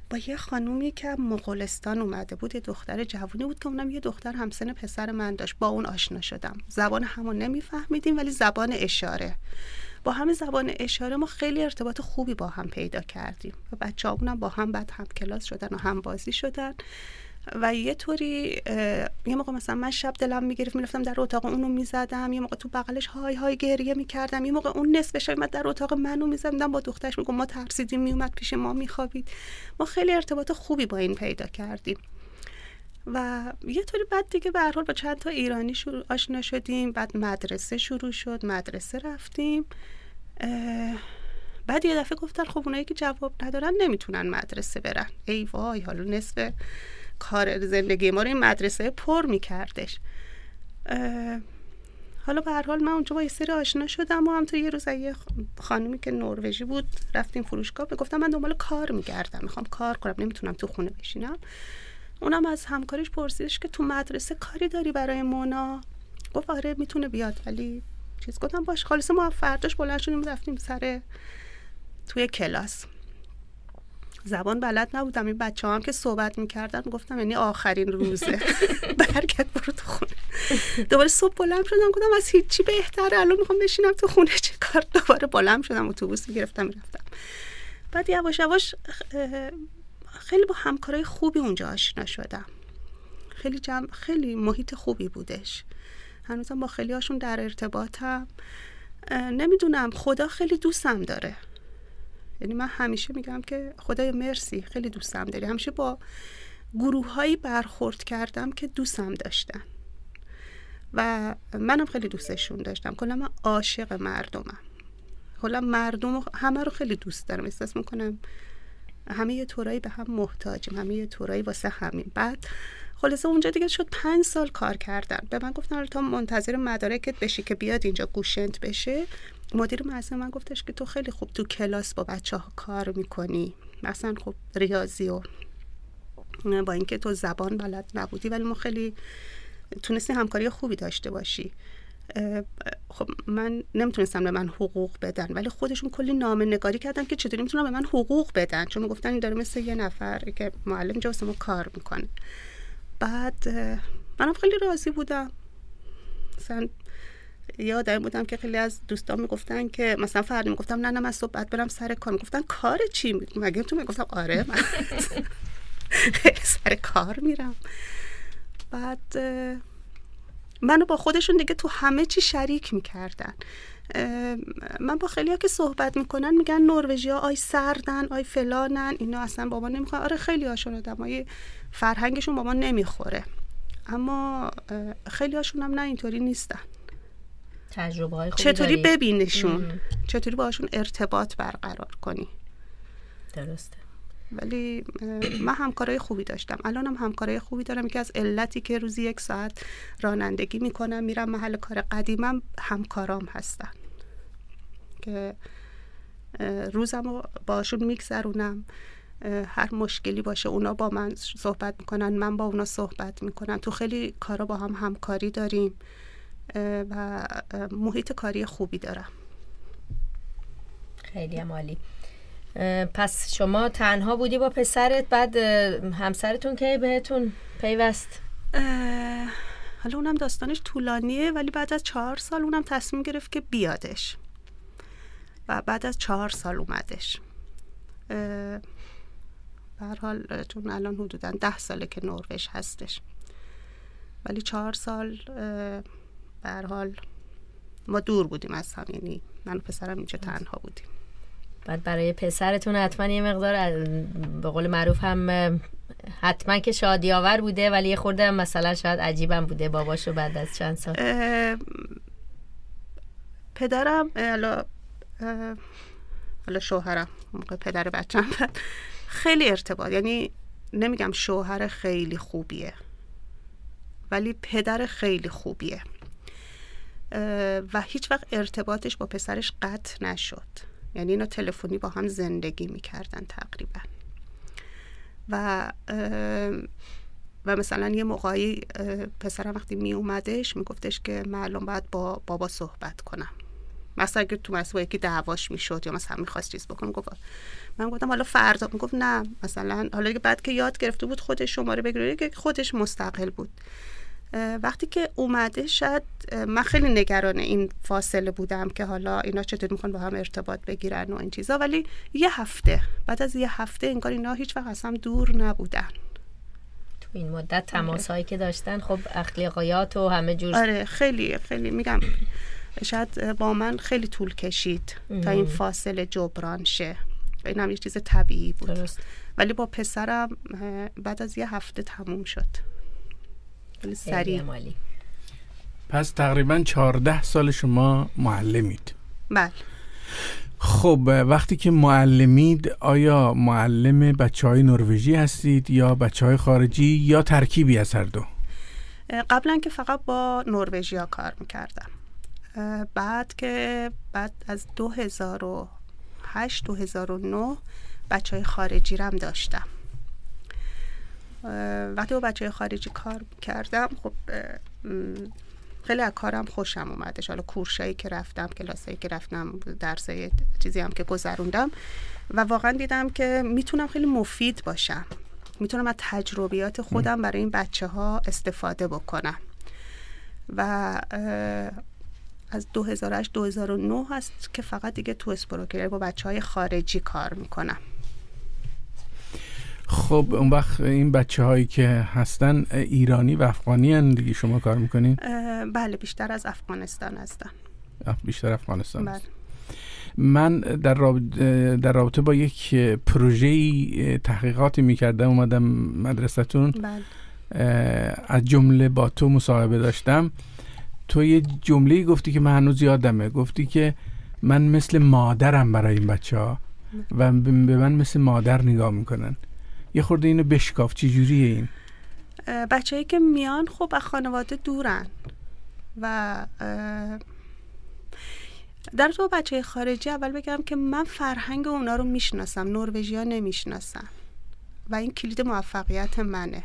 با یه خانومی که مغولستان اومده بود، یه دختر جوانی بود که اونم یه دختر همسن پسر من داشت، با اون آشنا شدم. زبان همون نمیفهمیدیم ولی زبان اشاره، با همین زبان اشاره ما خیلی ارتباط خوبی با هم پیدا کردیم و بچه‌هامون با هم بعد هم کلاس شدن و هم بازی شدن. و یه طوری یه موقع مثلا من شب دلم میگرفت میرفتم در اتاق اونو میزدم، یه موقع تو بغلش های های گریه میکردم، یه موقع اون نصف شب میاد در اتاق منو میزدم با دخترش میگم ما ترسیدیم، میومد پیش ما میخوابید. ما خیلی ارتباط خوبی با این پیدا کردیم. و یه طوری بعد دیگه به هر حال با چند تا ایرانی آشنا شدیم. بعد مدرسه شروع شد، مدرسه رفتیم. بعد یه دفعه گفتن خب اونایی که جواب ندارن نمیتونن مدرسه برن. ای وای، حالا نصف کار زندگی ما رو این مدرسه پر میکردش. حالا به هر حال من اونجا با یه سری آشنا شدم و همونطور یه روز یه خانومی که نروژی بود رفتیم فروشگاه، گفتم من دنبال کار میگردم، میخوام کار کنم، نمیتونم تو خونه بشینم. اونم از همکارش پرسیدش که تو مدرسه کاری داری برای مونا؟ گفت آره میتونه بیاد ولی چیز. گفتم باش. خالص ما فرداش بلند شدیم رفتیم توی کلاس. زبان بلد نبودم. این بچه هم که صحبت میکردن گفتم یعنی آخرین روزه، برگرد برو تو خونه. دوباره صبح بلند شدم گفتم از هیچی بهتره، الان میخوام بشینم تو خونه چه کار. دوباره بلند شدم اتوبوس گرفتم میرفتم. بعد یواش یواش خیلی با همکارای خوبی اونجا آشنا شدم. خیلی محیط خوبی بودش. هنوزم با خیلی هاشون در ارتباطم. نمیدونم، خدا خیلی دوستم داره. یعنی من همیشه میگم که خدای مرسی خیلی دوستم داری. همیشه با گروه‌هایی برخورد کردم که دوستم داشتن و منم خیلی دوستشون داشتم. کلا من عاشق مردمم. کلا مردم همه رو خیلی دوست دارم. احساس میکنم همه یه طورایی به هم محتاجیم، همه یه طورایی واسه همین. بعد خلاصه اونجا دیگه شد 5 سال کار کردن. به من گفتن تا منتظر مدارکت بشی که بیاد اینجا گوشنت بشه. مدیر مدرسه من گفتش که تو خیلی خوب تو کلاس با بچه‌ها کار میکنی، مثلا خب ریاضی و با اینکه تو زبان بلد نبودی ولی ما خیلی تونستی همکاری خوبی داشته باشی. خب من نمیتونستم به من حقوق بدن ولی خودشون کلی نامه نگاری کردن که چطوری میتونن به من حقوق بدن، چون میگفتن این داره مثل یه نفر که معلم اینجا واسه ما کار میکنه. بعد منم خیلی راضی بودم. مثلا یادم بودم که خیلی از دوستان میگفتن که مثلا فردا میگفتم نه من صبح بعد برم سر کار، میگفتن کار چی؟ مگه تو؟ میگفتم آره من خیلی سر کار میرم. بعد منو با خودشون دیگه تو همه چی شریک میکردن. من با خیلی ها که صحبت میکنن میگن نروژیا آی سردن، آی فلانن، اینا اصلا با ما نمیخوان. آره خیلی هاشون آدمای فرهنگشون با ما نمیخوره، اما خیلی هاشون هم نه اینطوری نیستن. تجربه های خوبی چطوری ببینشون، چطوری باهاشون ارتباط برقرار کنی. درسته. ولی من همکارای خوبی داشتم، الانم همکارای خوبی دارم. یکی از علتی که روزی 1 ساعت رانندگی میکنم میرم محل کار قدیمم همکارام هستن که روزمو باشون میگذرونم. هر مشکلی باشه اونا با من صحبت میکنن، من با اونا صحبت میکنم. تو خیلی کارا با هم همکاری داریم و محیط کاری خوبی دارم. خیلی عالی. پس شما تنها بودی با پسرت، بعد همسرتون که بهتون پیوست؟ حالا اونم داستانش طولانیه ولی بعد از 4 سال اونم تصمیم گرفت که بیادش و بعد از 4 سال اومدش. به هر حال چون الان حدوداً 10 ساله که نروژ هستش ولی 4 سال به هر حال ما دور بودیم از هم، یعنی من و پسرم اینجا تنها بودیم. بعد برای پسرتون حتما یه مقدار به قول معروف هم حتما که شادی آور بوده ولی یه خورده مثلا شاید عجیبم بوده باباشو بعد از چند سال. پدرم حالا شوهرم موقع پدر بچه‌م خیلی ارتباط، یعنی نمیگم شوهر خیلی خوبیه ولی پدر خیلی خوبیه و هیچ وقت ارتباطش با پسرش قطع نشد. یعنی اینا تلفنی با هم زندگی میکردن تقریبا و مثلا یه موقعی پسرم وقتی می اومدش میگفتش که معلوم باید با بابا صحبت کنم. مثلا اگه تو با یکی دعواش میشد یا مثلا میخواست چیز بکنم من گفتم حالا فردا، میگفت نه مثلا حالا دیگه بعد که یاد گرفته بود خودش شماره بگیره که خودش مستقل بود. وقتی که اومده شاید من خیلی نگران این فاصله بودم که حالا اینا چطور میخوان با هم ارتباط بگیرن و این چیزا، ولی بعد از یه هفته انگار اینا هیچ وقت اصلا دور نبودن. تو این مدت تماسایی که داشتن خب اخلاقیات و همه جور. آره خیلی خیلی میگم شاید با من خیلی طول کشید تا این فاصله جبران شه. این هم یه چیز طبیعی بود. درست. ولی با پسرم بعد از یه هفته تموم شد. ولی سریع. پس تقریبا 14 سال شما معلمید. بله. خب وقتی که معلمید آیا معلم بچه‌های نروژی هستید یا بچه‌های خارجی یا ترکیبی از هر دو؟ قبلا که فقط با نروژیا کار میکردم. بعد از 2008 2009 بچه‌های خارجی رم داشتم. وقتی با بچه‌های خارجی کار کردم خب خیلی از کارم خوشم اومدش. حالا کورسایی که رفتم، کلاسایی که رفتم، درسای چیزی هم که گذروندم و واقعا دیدم که میتونم خیلی مفید باشم، میتونم از تجربیات خودم برای این بچه‌ها استفاده بکنم. و از 2008 2009 هست که فقط دیگه تو اسپروکر با بچه‌های خارجی کار میکنم. خب اون وقت این بچه‌هایی که هستن ایرانی و افغانی هن دیگه شما کار میکنین؟ بله بیشتر از افغانستان هستن. بیشتر افغانستان بله. هست. من در رابطه با یک پروژه‌ای تحقیقاتی میکردم، اومدم مدرسه‌تون. بله. از جمله با تو مصاحبه داشتم. تو یه جمله‌ای گفتی که من هنوز یادمه، گفتی که من مثل مادرم برای این بچه‌ها و به من مثل مادر نگاه میکنن. یه خورده اینو بشکاف، چی جوریه این؟ بچه‌ای که میان خب از خانواده دورن و در تو بچه خارجی اول بگم که من فرهنگ اونا رو میشناسم، نروژیا نمیشناسم و این کلید موفقیت منه.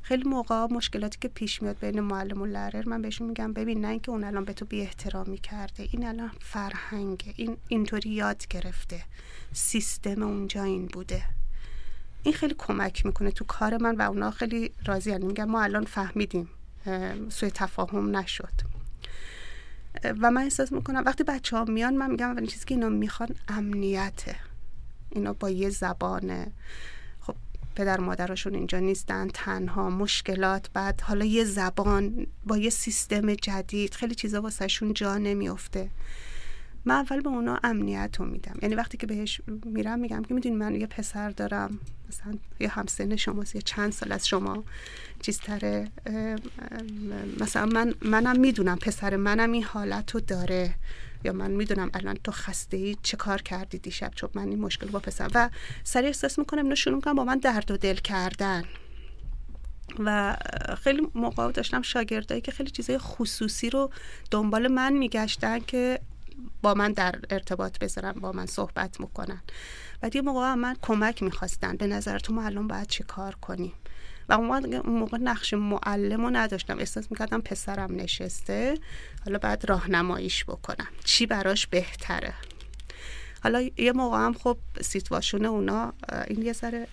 خیلی موقع مشکلاتی که پیش میاد بین معلم و لرر، من بهشون میگم ببین نه اینکه اون الان به تو بی احترامی کرده، این الان فرهنگه، این اینطوری یاد گرفته، سیستم اونجا این بوده. این خیلی کمک میکنه تو کار من و اونا خیلی راضی هستن. میگم ما الان فهمیدیم، سوء تفاهم نشد. و من احساس میکنم وقتی بچه‌ها میان، من میگم اولین چیزی که اینا میخوان امنیته. اینا با یه زبانه، خب پدر مادرشون اینجا نیستن، تنها، مشکلات، بعد حالا یه زبان با یه سیستم جدید، خیلی چیزا واسهشون جا نمیفته. من اول به اونا امنیت رو میدم. یعنی وقتی که بهش میرم میگم که میدونی من یه پسر دارم، مثلا یه همسن شماست، یه چند سال از شما چیزتره، مثلا منم میدونم پسر منم این حالت رو داره، یا من میدونم الان تو خسته ای، چه کار کردی دیشب، چون من این مشکل با پسر. و سریع احساس میکنم اینا شروع میکنم با من درد و دل کردن. و خیلی موقع داشتم شاگردایی که خیلی چیزای خصوصی رو دنبال من میگشتن که با من در ارتباط بذارن، با من صحبت میکنن. و یه موقع من کمک میخواستن، به نظر تو ما الان باید چی کار کنیم؟ و اون موقع نقش معلم رو نداشتم، احساس میکردم پسرم نشسته، حالا باید راهنماییش بکنم چی براش بهتره. حالا یه موقع هم خب سیتواشون اونا، این یه ذره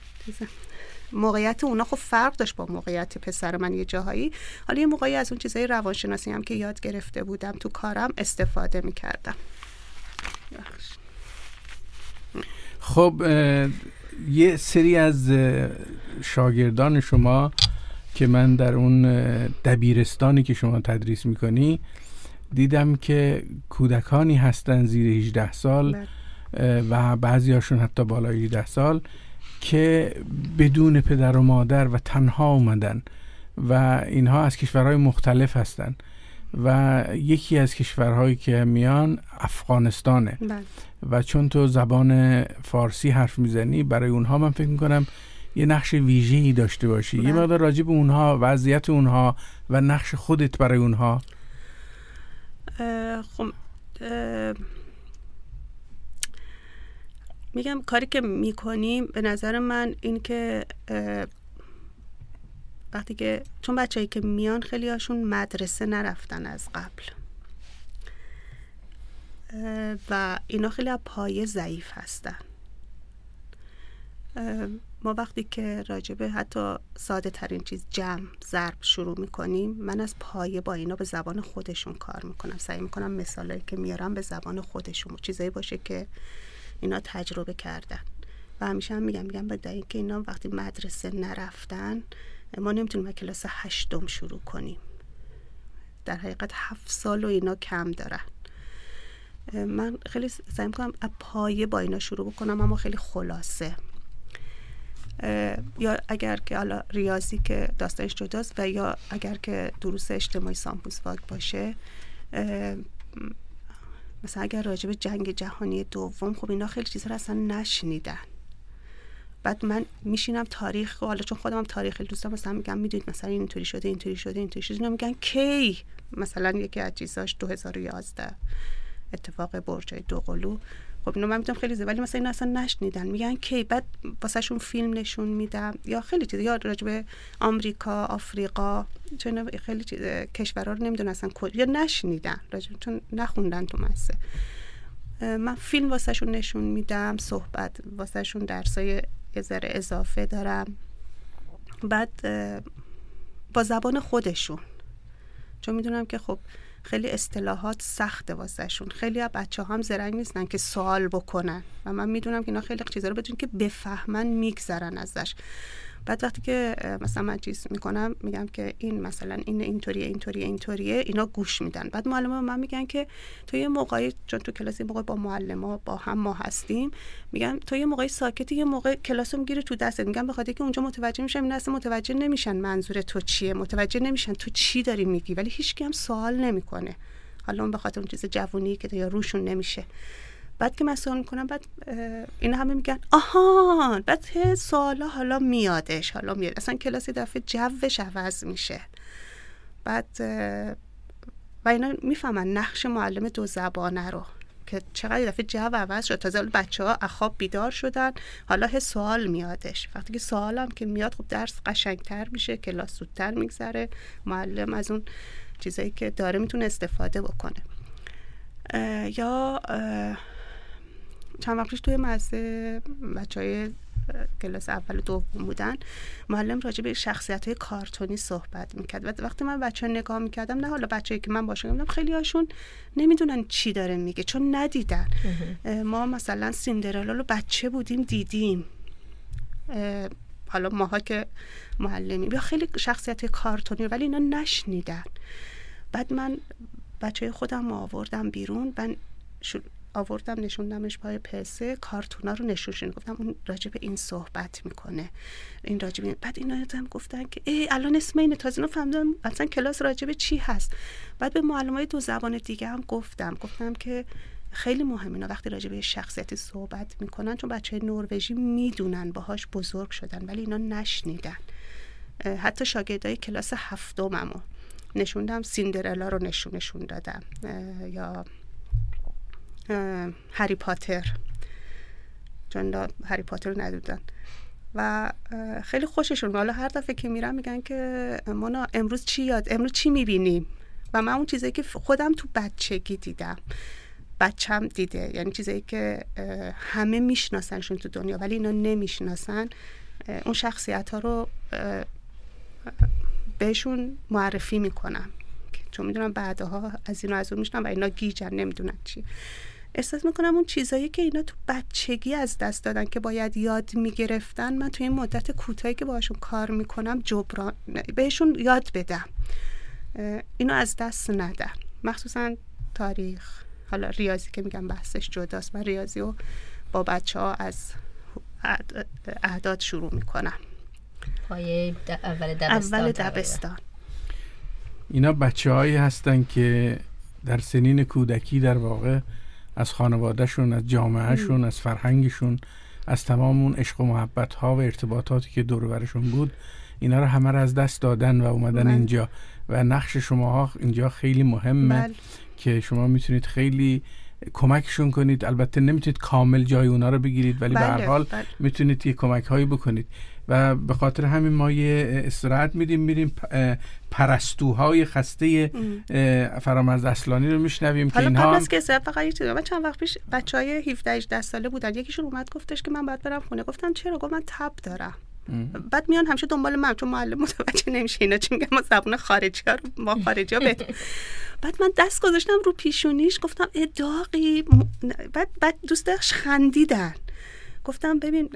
موقعیت اونا خب فرق داشت با موقعیت پسر من یه جاهایی. حالا یه موقعی از اون چیزای روانشناسی هم که یاد گرفته بودم تو کارم استفاده میکردم. خب یه سری از شاگردان شما که من در اون دبیرستانی که شما تدریس میکنی دیدم که کودکانی هستن زیر 18 سال و بعضی هاشون حتی بالای 18 سال که بدون پدر و مادر و تنها اومدن و اینها از کشورهای مختلف هستن و یکی از کشورهایی که میان افغانستانه. و چون تو زبان فارسی حرف میزنی، برای اونها من فکر میکنم یه نقش ویژه‌ای داشته باشی. یه مقدار راجع به اونها، وضعیت اونها و نقش خودت برای اونها. خب میگم کاری که میکنیم به نظر من این که وقتی که چون بچه‌ای که میان خیلی هاشون مدرسه نرفتن از قبل و اینا خیلی از پایه ضعیف هستن. ما وقتی که راجبه حتی ساده ترین چیز جمع ضرب شروع میکنیم، من از پایه با اینا به زبان خودشون کار میکنم، سعی میکنم مثالایی که میارم به زبان خودشون چیزایی باشه که اینا تجربه کردن. و همیشه هم میگم به دلیل که اینا وقتی مدرسه نرفتن، ما نمیتونیم از کلاس 8 شروع کنیم، در حقیقت 7 سال و اینا کم دارن. من خیلی سعی میکنم از پایه با اینا شروع بکنم، اما خیلی خلاصه. یا اگر که حالا ریاضی که داستانش جداست و یا اگر که دروس اجتماعی سامپوزواگ باشه، مثلا اگر راجع به جنگ جهانی دوم، خب اینا خیلی چیزا رو اصلا نشنیدن. بعد من میشینم تاریخ، حالا چون خودم تاریخ دوستم، مثلا میگم میدونید مثلا اینطوری شده اینطوری شده اینطوری شده، میگن کی مثلا یکی از چیزاش 2011 اتفاق برجای دوقلو. خب اینو من میدونم خیلی ولی مثلا اینا اصلا نشنیدن، میگن کی بعد واسهشون فیلم نشون میدم یا خیلی چیز، یا راجع به آمریکا، آفریقا، چون خیلی چیز کشورها رو نمیدونن اصلا یا نشنیدن چون نخوندن تو مدرسه. من فیلم واسهشون نشون میدم، صحبت واسهشون درسای یه ذره اضافه دارم، بعد با زبان خودشون، چون میدونم که خب خیلی اصطلاحات سخته واسهشون. خیلی از بچه‌ها هم زرنگ نیستن که سوال بکنن و من میدونم که اینا خیلی چیزا رو بدون که بفهمن میگذرن ازش. بعد وقتی که مثلا من چیز میکنم میگم که این مثلا این اینطوریه اینا گوش میدن. بعد معلم‌ها من میگن که تو یه موقعی، چون تو کلاس یه موقع با معلم‌ها با هم ما هستیم، میگن تو یه موقعی ساکتی، یه موقع کلاسو میگیره تو دستت. میگم به خاطر که اونجا متوجه میشن، این اصلا متوجه نمیشن منظور تو چیه، متوجه نمیشن تو چی داری میگی، ولی هیچکی هم سوال نمیکنه. حالا اون به خاطر اون چیز جوونی که یا روشون نمیشه. بعد که من سوال میکنم، بعد اینا همه میگن آها، بعد سوالا حالا میادش، اصلا کلاس دفعه جوش عوض میشه. بعد و اینا میفهمن نقش معلم دو زبانه رو که چقدر دفعه جو عوض شد. تازه بچه‌ها از خواب بیدار شدن، حالا سوال میادش. وقتی که سوالم که میاد، خب درس قشنگتر میشه، کلاس زودتر میگذره، معلم از اون چیزایی که داره میتونه استفاده بکنه. یا چند وقت پیش توی مدرسه بچهای کلاس اول و دوم بودن، معلم راجع به شخصیت‌های کارتونی صحبت میکرد. و وقتی من بچه‌ها نگاه میکردم، نه حالا بچه‌ای که من باشم، دیدم خیلی هاشون نمیدونن چی داره میگه چون ندیدن. ما مثلا سیندرلا رو بچه بودیم دیدیم، حالا ماها که معلمیم، یا خیلی شخصیت کارتونی، ولی اینا نشنیدن. بعد من بچه‌های خودم آوردم بیرون، من آوردم نشوندمش پای پسه، کارتونا رو نشونشون، گفتم اون راجع به این صحبت میکنه، این راجع به. بعد اینا هم گفتن که الان اسم اینه، تازه اینو فهمیدم اصلا کلاس راجع به چی هست. بعد به معلمای دو زبان دیگه هم گفتم که خیلی مهمه اینا وقتی راجع به شخصیتی صحبت میکنن، چون بچهای نروژی میدونن، باهاش بزرگ شدن، ولی اینا نشنیدن. حتی شاگردای کلاس هفتممو نشوندم، سیندرلا رو نشون دادم، یا هری پاتر، چون هری پاتر رو ندیدن و خیلی خوششون. حالا هر دفعه که میرم میگن که مونا امروز چی میبینیم؟ و من اون چیزایی که خودم تو بچگی دیدم، بچم دیده، یعنی چیزایی که همه میشناسنشون تو دنیا ولی اینا نمیشناسن، اون شخصیت ها رو بهشون معرفی میکنم، چون میدونم بعدها از اینا از اون میشنم و اینا گیجن، نمیدونن چی. احساس میکنم اون چیزایی که اینا تو بچگی از دست دادن که باید یاد میگرفتن، من تو این مدت کوتاهی که باهاشون کار میکنم جبران بهشون یاد بدم، اینو از دست ندن. مخصوصا تاریخ، حالا ریاضی که میگم بحثش جداست، من ریاضی رو با بچه‌ها از اعداد شروع میکنم، پایه اول دبستان. اینا بچه‌هایی هستن که در سنین کودکی در واقع از خانوادهشون، از جامعهشون، از فرهنگشون، از تمام اون عشق و محبت‌ها و ارتباطاتی که دور و برشون بود، اینا رو همه رو از دست دادن و اومدن اینجا. و نقش شماها اینجا خیلی مهمه که شما میتونید خیلی کمکشون کنید. البته نمیتونید کامل جای اونا رو بگیرید، ولی به هر حال میتونید یه کمک هایی بکنید. و به خاطر همین ما یه استراحت میریم پرستوهای خسته فرامرز اصلانی رو میشنویم که اینها قبل از که فقط یه چیز، من چند وقت پیش بچهای 17-18 ساله بودن، یکیشون اومد گفتش که من باید برم خونه. گفتم چرا؟ گفت من تب دارم. بعد میان همیشه دنبال من، چون معلم متوجه نمیشه اینا چی میگن، ما زبون خارجی‌ها رو ما خارجی‌ها بعد من دست گذاشتم رو پیشونیش، گفتم داغی. بعد دوستاش خندیدن. گفتم ببین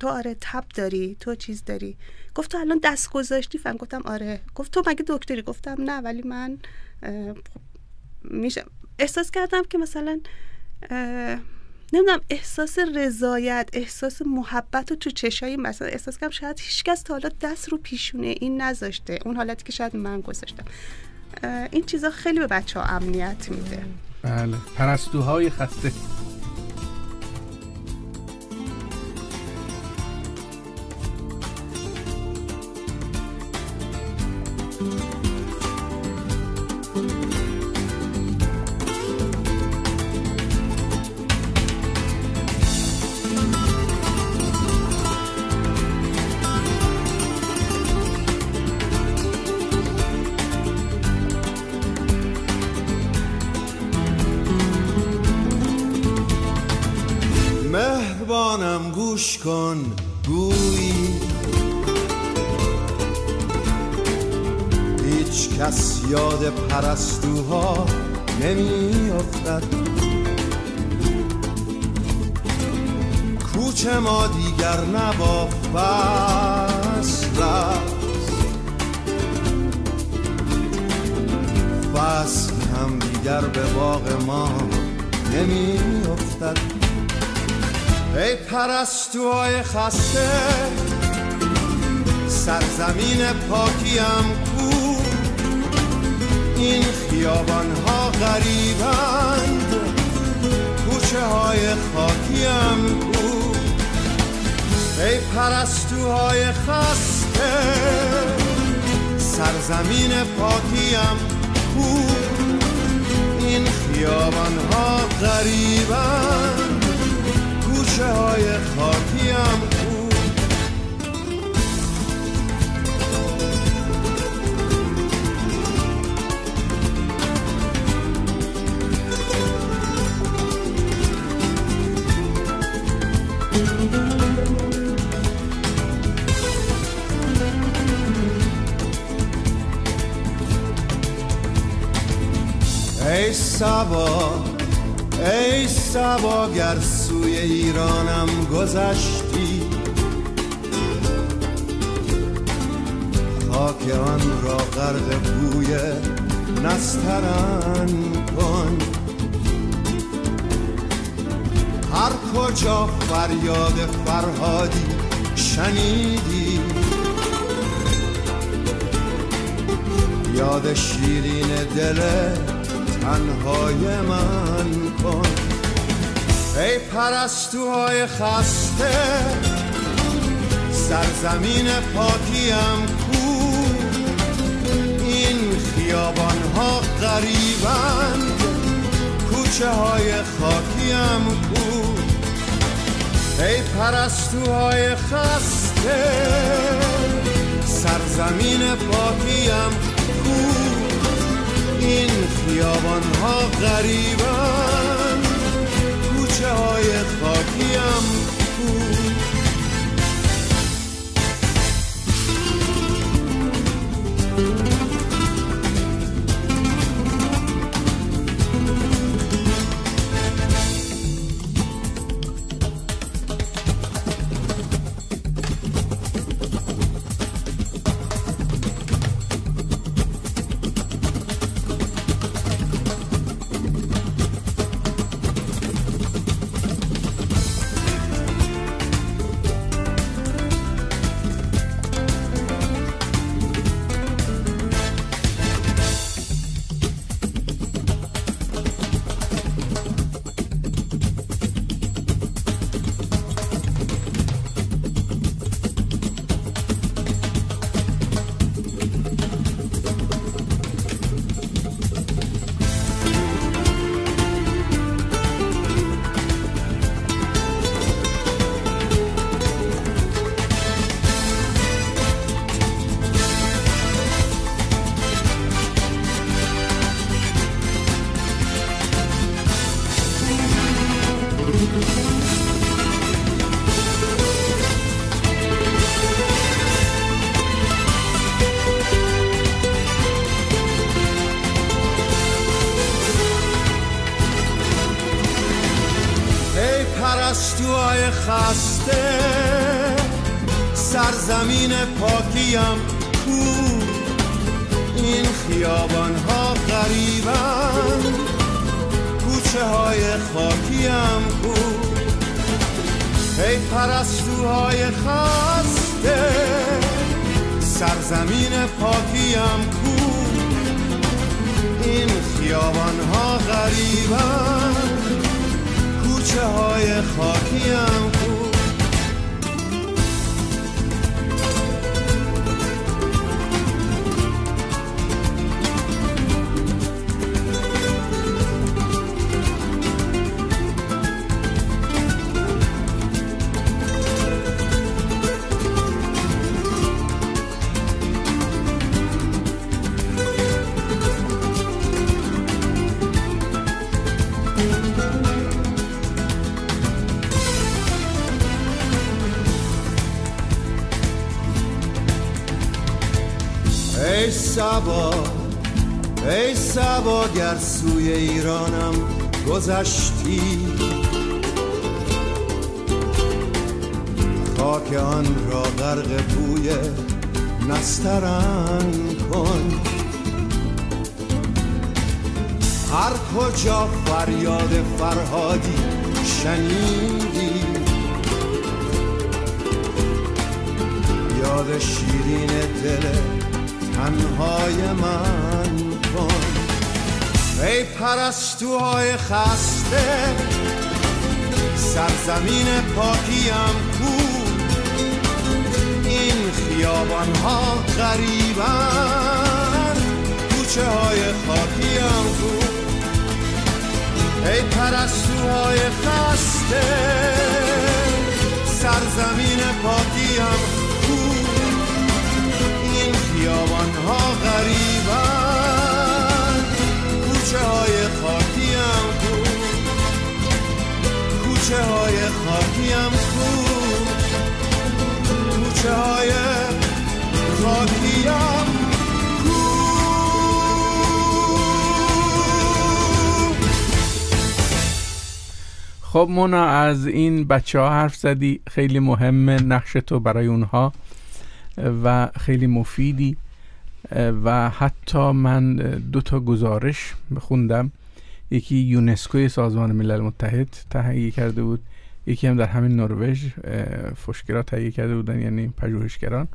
تو آره تب داری، تو چیز داری. گفت تو الان دست گذاشتی؟ فهم. گفتم آره. گفت تو مگه دکتری؟ گفتم نه، ولی من میشه. احساس کردم که مثلا نمیدونم، احساس رضایت، احساس محبت رو تو چشای مثلا احساس کردم شاید هیچکس تا حالا دست رو پیشونه این نذاشته، اون حالتی که شاید من گذاشتم. این چیزا خیلی به بچه‌ها امنیت میده. بله، پرستوهای خسته. گوش کن گویی هیچ کس یاد پرستوها نمی افتد. کوچه ما دیگر نبا فصل است، فصل هم دیگر به باغ ما نمی افتد. ای پرستوهای خسته سرزمین پاکیم کو، این خیابان ها غریبند کوچه های خاکیم کو. ای پرستوهای خسته سرزمین پاکیم کو، این خیابان ها غریبند کوچه های خاکیم کو. ای صبا گر سوی ایرانم گذشتی، خاک آن را غرق بوی نسترن کن. هر کجا فریاد فرهادی شنیدی، یاد شیرین دل تنهای من کن. ای پرستوهای خسته سرزمین پاکیم کو، این خیابان ها غریبند کوچه های خاکیم کو. ای پرستوهای خسته سرزمین پاکیم کو، این خیابان ها غریبند کوچه های خاکیم کو. پرستوهای خسته سرزمین پاکیم کو، این خیابان ها غریبند کوچه های خاکیم کو. ای پرستوهای خسته سرزمین پاکیم کو، این خیابان ها غریبند کوچه های خاکیم کو. ای صبا گر سوی ایرانم گذشتی، خاک آن را غرق بوی نسترن کن. هر کجا فریاد فرهادی شنیدی، یاد شیرین دل تنهای من کن. ای پرستوهای خسته سرزمین پاکیم کو، این خیابانها غریبن کوچه های خاکیم کو. ای پرستوهای خسته سرزمین پاکیم کو، این خیابانها غریبن کوچه های خاکیم کو، کوچه های خاکیم کو، کوچه های خاکیم. خب مونا، از این بچه ها حرف زدی، خیلی مهمه نقش تو برای اونها و خیلی مفیدی. و حتی من 2 گزارش خوندم، یکی یونسکو سازمان ملل متحد تهیه کرده بود، یکی هم در همین نروژ فوشگرا تهیه کرده بودن، یعنی پژوهشگران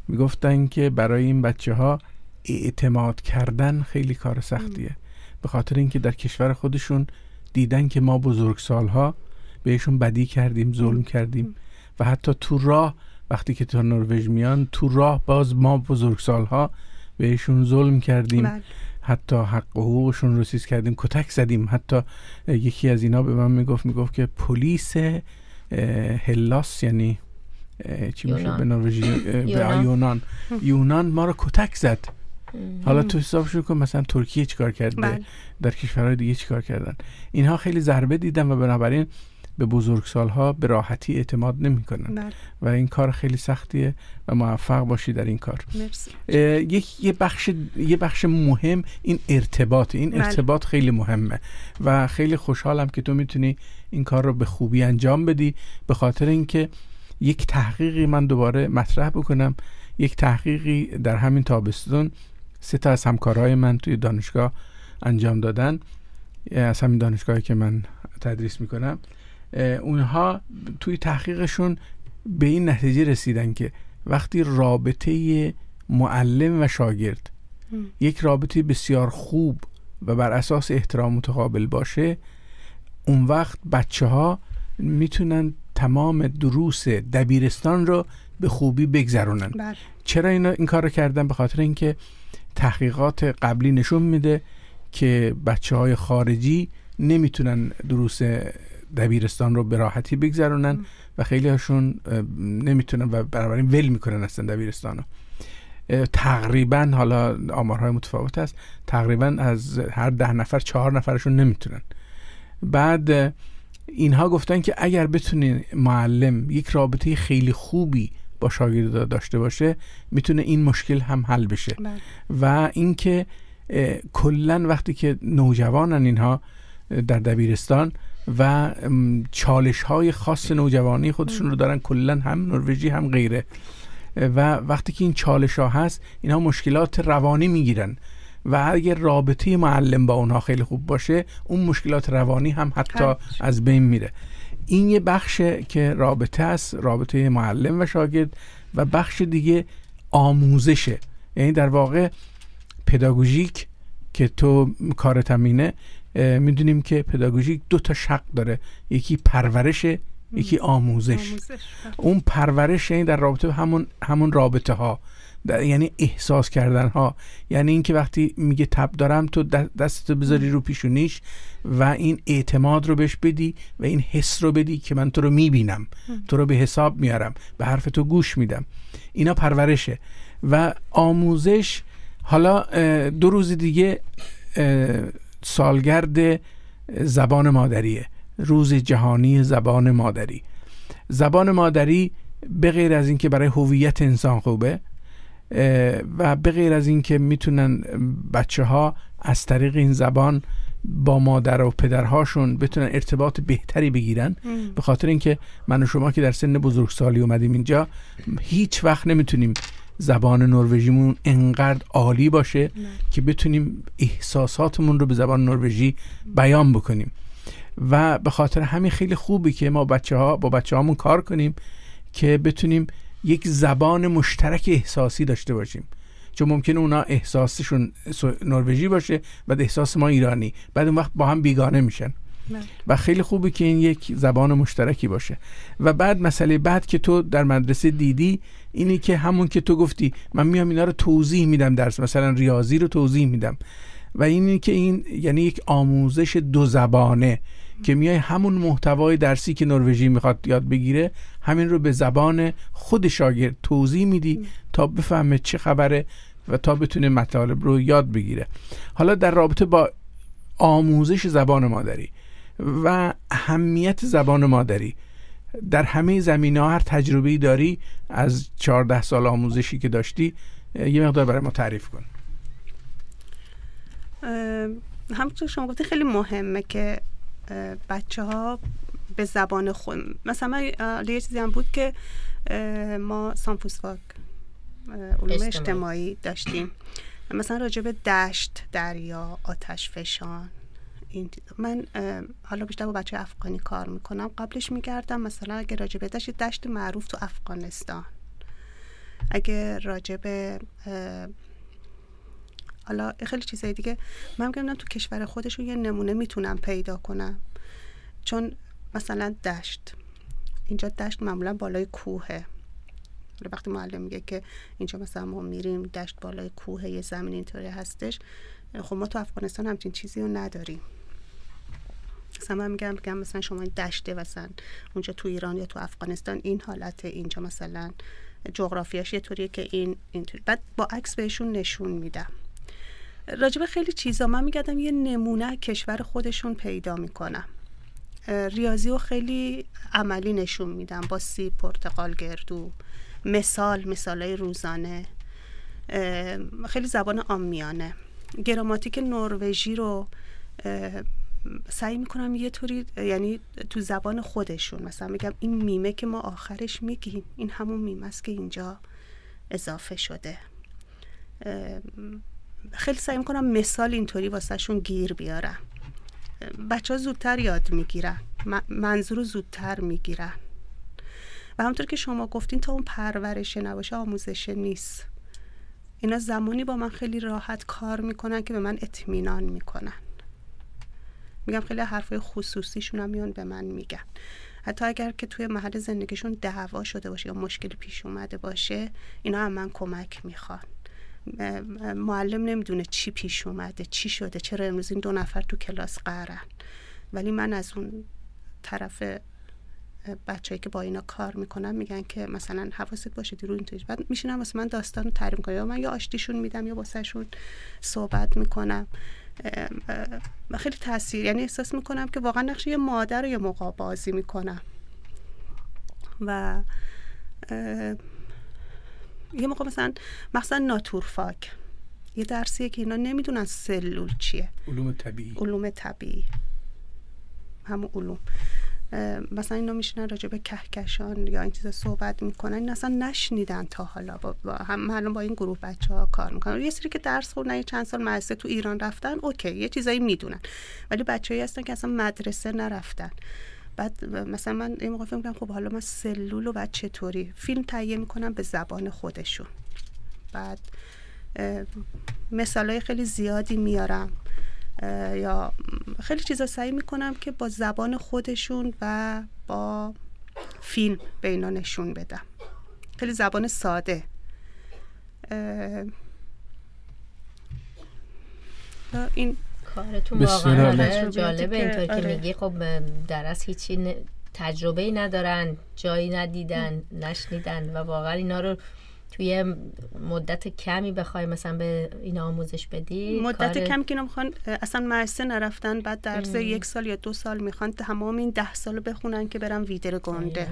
میگفتن که برای این بچه ها اعتماد کردن خیلی کار سختیه، به خاطر اینکه در کشور خودشون دیدن که ما بزرگسالها بهشون بدی کردیم، ظلم کردیم و حتی تو راه وقتی که تو نروژ میان تو راه باز ما بزرگسالها بهشون ظلم کردیم، حتی حق و حقوقشون رو چیز کردیم، کتک زدیم. حتی یکی از اینا به من میگفت که پلیس هلاس، یعنی چی میشه به نروژی، به یونان ما رو کتک زد. حالا تو حساب شو کن مثلا ترکیه چیکار کرده، در کشورهای دیگه چیکار کردن. اینها خیلی ضربه دیدن و بنابراین به بزرگسالها به راحتی اعتماد نمی‌کنن و این کار خیلی سختیه و موفق باشی در این کار. یه بخش مهم این ارتباط، این ارتباط خیلی مهمه و خیلی خوشحالم که تو میتونی این کار رو به خوبی انجام بدی، به خاطر اینکه یک تحقیقی من دوباره مطرح بکنم. یک تحقیقی در همین تابستون 3 از همکارای من توی دانشگاه انجام دادن، از همین دانشگاهی که من تدریس میکنم. اونها توی تحقیقشون به این نتیجه رسیدن که وقتی رابطه معلم و شاگرد یک رابطه بسیار خوب و بر اساس احترام متقابل باشه، اون وقت بچه ها میتونن تمام دروس دبیرستان رو به خوبی بگذرونن. چرا این کار رو کردن؟ به خاطر اینکه تحقیقات قبلی نشون میده که بچه‌های خارجی نمیتونن دروس دبیرستان رو به راحتی بگذرونن و خیلی هاشون نمیتونن و بنابراین ول میکنن اصلا دبیرستان رو. تقریبا، حالا آمارهای متفاوت است، تقریبا از هر 10 نفر 4 نفرشون نمیتونن. بعد اینها گفتن که اگر بتونه معلم یک رابطه خیلی خوبی با شاگرد داشته باشه، میتونه این مشکل هم حل بشه. و اینکه کلا وقتی که نوجوانن اینها در دبیرستان و چالش های خاص نوجوانی خودشون رو دارن، کلا هم نروژی هم غیره، و وقتی که این چالش ها هست اینها مشکلات روانی میگیرن و اگر رابطه معلم با اونها خیلی خوب باشه، اون مشکلات روانی هم حتی از بین میره. این یه بخش که رابطه است، رابطه معلم و شاگرد، و بخش دیگه آموزشه. یعنی در واقع پداگوژیک که تو کارت همینه، میدونیم که پداگوژیک 2 شق داره، یکی پرورشه، یکی آموزش. اون پرورش یعنی در رابطه همون رابطه ها، یعنی احساس کردن ها، یعنی این که وقتی میگه تب دارم تو دستتو بذاری رو پیشونیش و این اعتماد رو بهش بدی و این حس رو بدی که من تو رو میبینم، تو رو به حساب میارم، به حرف تو گوش میدم. اینا پرورشه. و آموزش، حالا 2 روز دیگه سالگرد زبان مادریه، روز جهانی زبان مادری. زبان مادری به غیر از این که برای هویت انسان خوبه، و به غیر از این که میتونن بچه ها از طریق این زبان با مادر و پدرهاشون بتونن ارتباط بهتری بگیرن. به خاطر اینکه من و شما که در سن بزرگسالی اومدیم اینجا، هیچ وقت نمیتونیم زبان نروژیمون انقدر عالی باشه که بتونیم احساساتمون رو به زبان نروژی بیان بکنیم. و به خاطر همین خیلی خوبه که ما با بچه‌هامون کار کنیم که بتونیم یک زبان مشترک احساسی داشته باشیم، چون ممکنه اونا احساسشون نروژی باشه بعد احساس ما ایرانی، بعد اون وقت با هم بیگانه میشن. و خیلی خوبه که این یک زبان مشترکی باشه. و بعد مسئله بعد که تو در مدرسه دیدی اینی که همون که تو گفتی من میام اینا رو توضیح میدم، درس مثلا ریاضی رو توضیح میدم، و اینی که این یعنی یک آموزش دو زبانه که میای همون محتوای درسی که نروژی میخواد یاد بگیره همین رو به زبان خود شاگرد توضیح میدی تا بفهمه چه خبره و تا بتونه مطالب رو یاد بگیره. حالا در رابطه با آموزش زبان مادری و اهمیت زبان مادری در همه زمینه‌ها، هر تجربه‌ای داری از 14 سال آموزشی که داشتی یه مقدار برای ما تعریف کن. همونطور شما گفتی خیلی مهمه که بچه ها به زبان خود، مثلا یه چیزی هم بود که ما سانفوسفاک علوم اجتماعی داشتیم، مثلا راجع به دشت، دریا، آتش فشان. من حالا بیشتر با بچه افغانی کار میکنم، قبلش میگردم مثلا اگه راجع به دشت معروف تو افغانستان، اگه راجع به حالا خیلی چیزای دیگه من میگم تو کشور خودشون یه نمونه میتونم پیدا کنم. چون مثلا دشت، اینجا دشت معمولا بالای کوهه. وقتی معلم میگه که اینجا مثلا ما میریم دشت بالای کوهه، یه زمین اینطوری هستش، خب ما تو افغانستان همچین چیزی رو نداریم. مثلا من میگم مثلا شما این دشته مثلا اونجا تو ایران یا تو افغانستان این حالته، اینجا مثلا جغرافیاش یه طوریه که اینطوری، بعد با عکس بهشون نشون میدم. راجب خیلی چیزا من میگردم یه نمونه کشور خودشون پیدا میکنم. ریاضی رو خیلی عملی نشون میدم با سیب، پرتقال، گردو، مثالای روزانه، خیلی زبان عامیانه. گراماتیک نروژی رو سعی میکنم یه طوری، یعنی تو زبان خودشون، مثلا میگم این میمه که ما آخرش میگیم این همون میمه است که اینجا اضافه شده. خیلی سعی میکنم مثال اینطوری واسه شون گیر بیارم. بچه ها زودتر یاد میگیرن، منظور رو زودتر میگیرن. و همونطور که شما گفتین تا اون پرورشه نباشه آموزشه نیست. اینا زمانی با من خیلی راحت کار میکنن که به من اطمینان میکنن. میگم خیلی حرفای خصوصیشون هم میان به من میگن. حتی اگر که توی محل زندگیشون دعوا شده باشه یا مشکلی پیش اومده باشه، اینا هم من کمک میخوان. معلم نمیدونه چی پیش اومده، چی شده، چرا امروز این 2 نفر تو کلاس قهرن، ولی من از اون طرف بچه‌ای که با اینا کار میکنم میگن که مثلا حواست باشه رو اینطوری، بعد میشینم واسه من داستان رو تعریف میکنم، یا من یا آشتیشون میدم یا واسهشون صحبت میکنم. خیلی تاثیر، یعنی احساس میکنم که واقعا نقش یه مادر رو یه موقع بازی میکنم. و یه موقع مثلا ناتورفاک یه درسیه که اینا نمیدونن سلول چیه، علوم طبیعی همون علوم، مثلا اینا میشنن راجع به کهکشان یا این چیزا صحبت میکنن، این اصلا نشنیدن تا حالا. من با این گروه بچه‌ها کار میکنم. یه سری که درس خوندن، چند سال مدرسه تو ایران رفتن، اوکی یه چیزایی میدونن، ولی بچه‌ای هستن که اصلا مدرسه نرفتن. بعد مثلا من این موقع فکر می‌کنم خب حالا من سلول رو بعد چطوری فیلم تهیه میکنم به زبان خودشون. بعد مثالای خیلی زیادی میارم یا خیلی چیزا سعی میکنم که با زبان خودشون و با فیلم به اینا نشون بدم. خیلی زبان ساده. این کارتون واقعا جالبه اینطور که میگی. خب در اصل هیچی تجربه‌ای ندارن، جایی ندیدن، نشنیدن و واقعا اینا رو توی مدت کمی بخوای مثلا به اینا آموزش بدی، مدت کمی که اینا میخوان اصلا مدرسه نرفتن، بعد درس 1 سال یا 2 سال میخوان تمام این 10 سالو بخونن که برن ویدر گنده.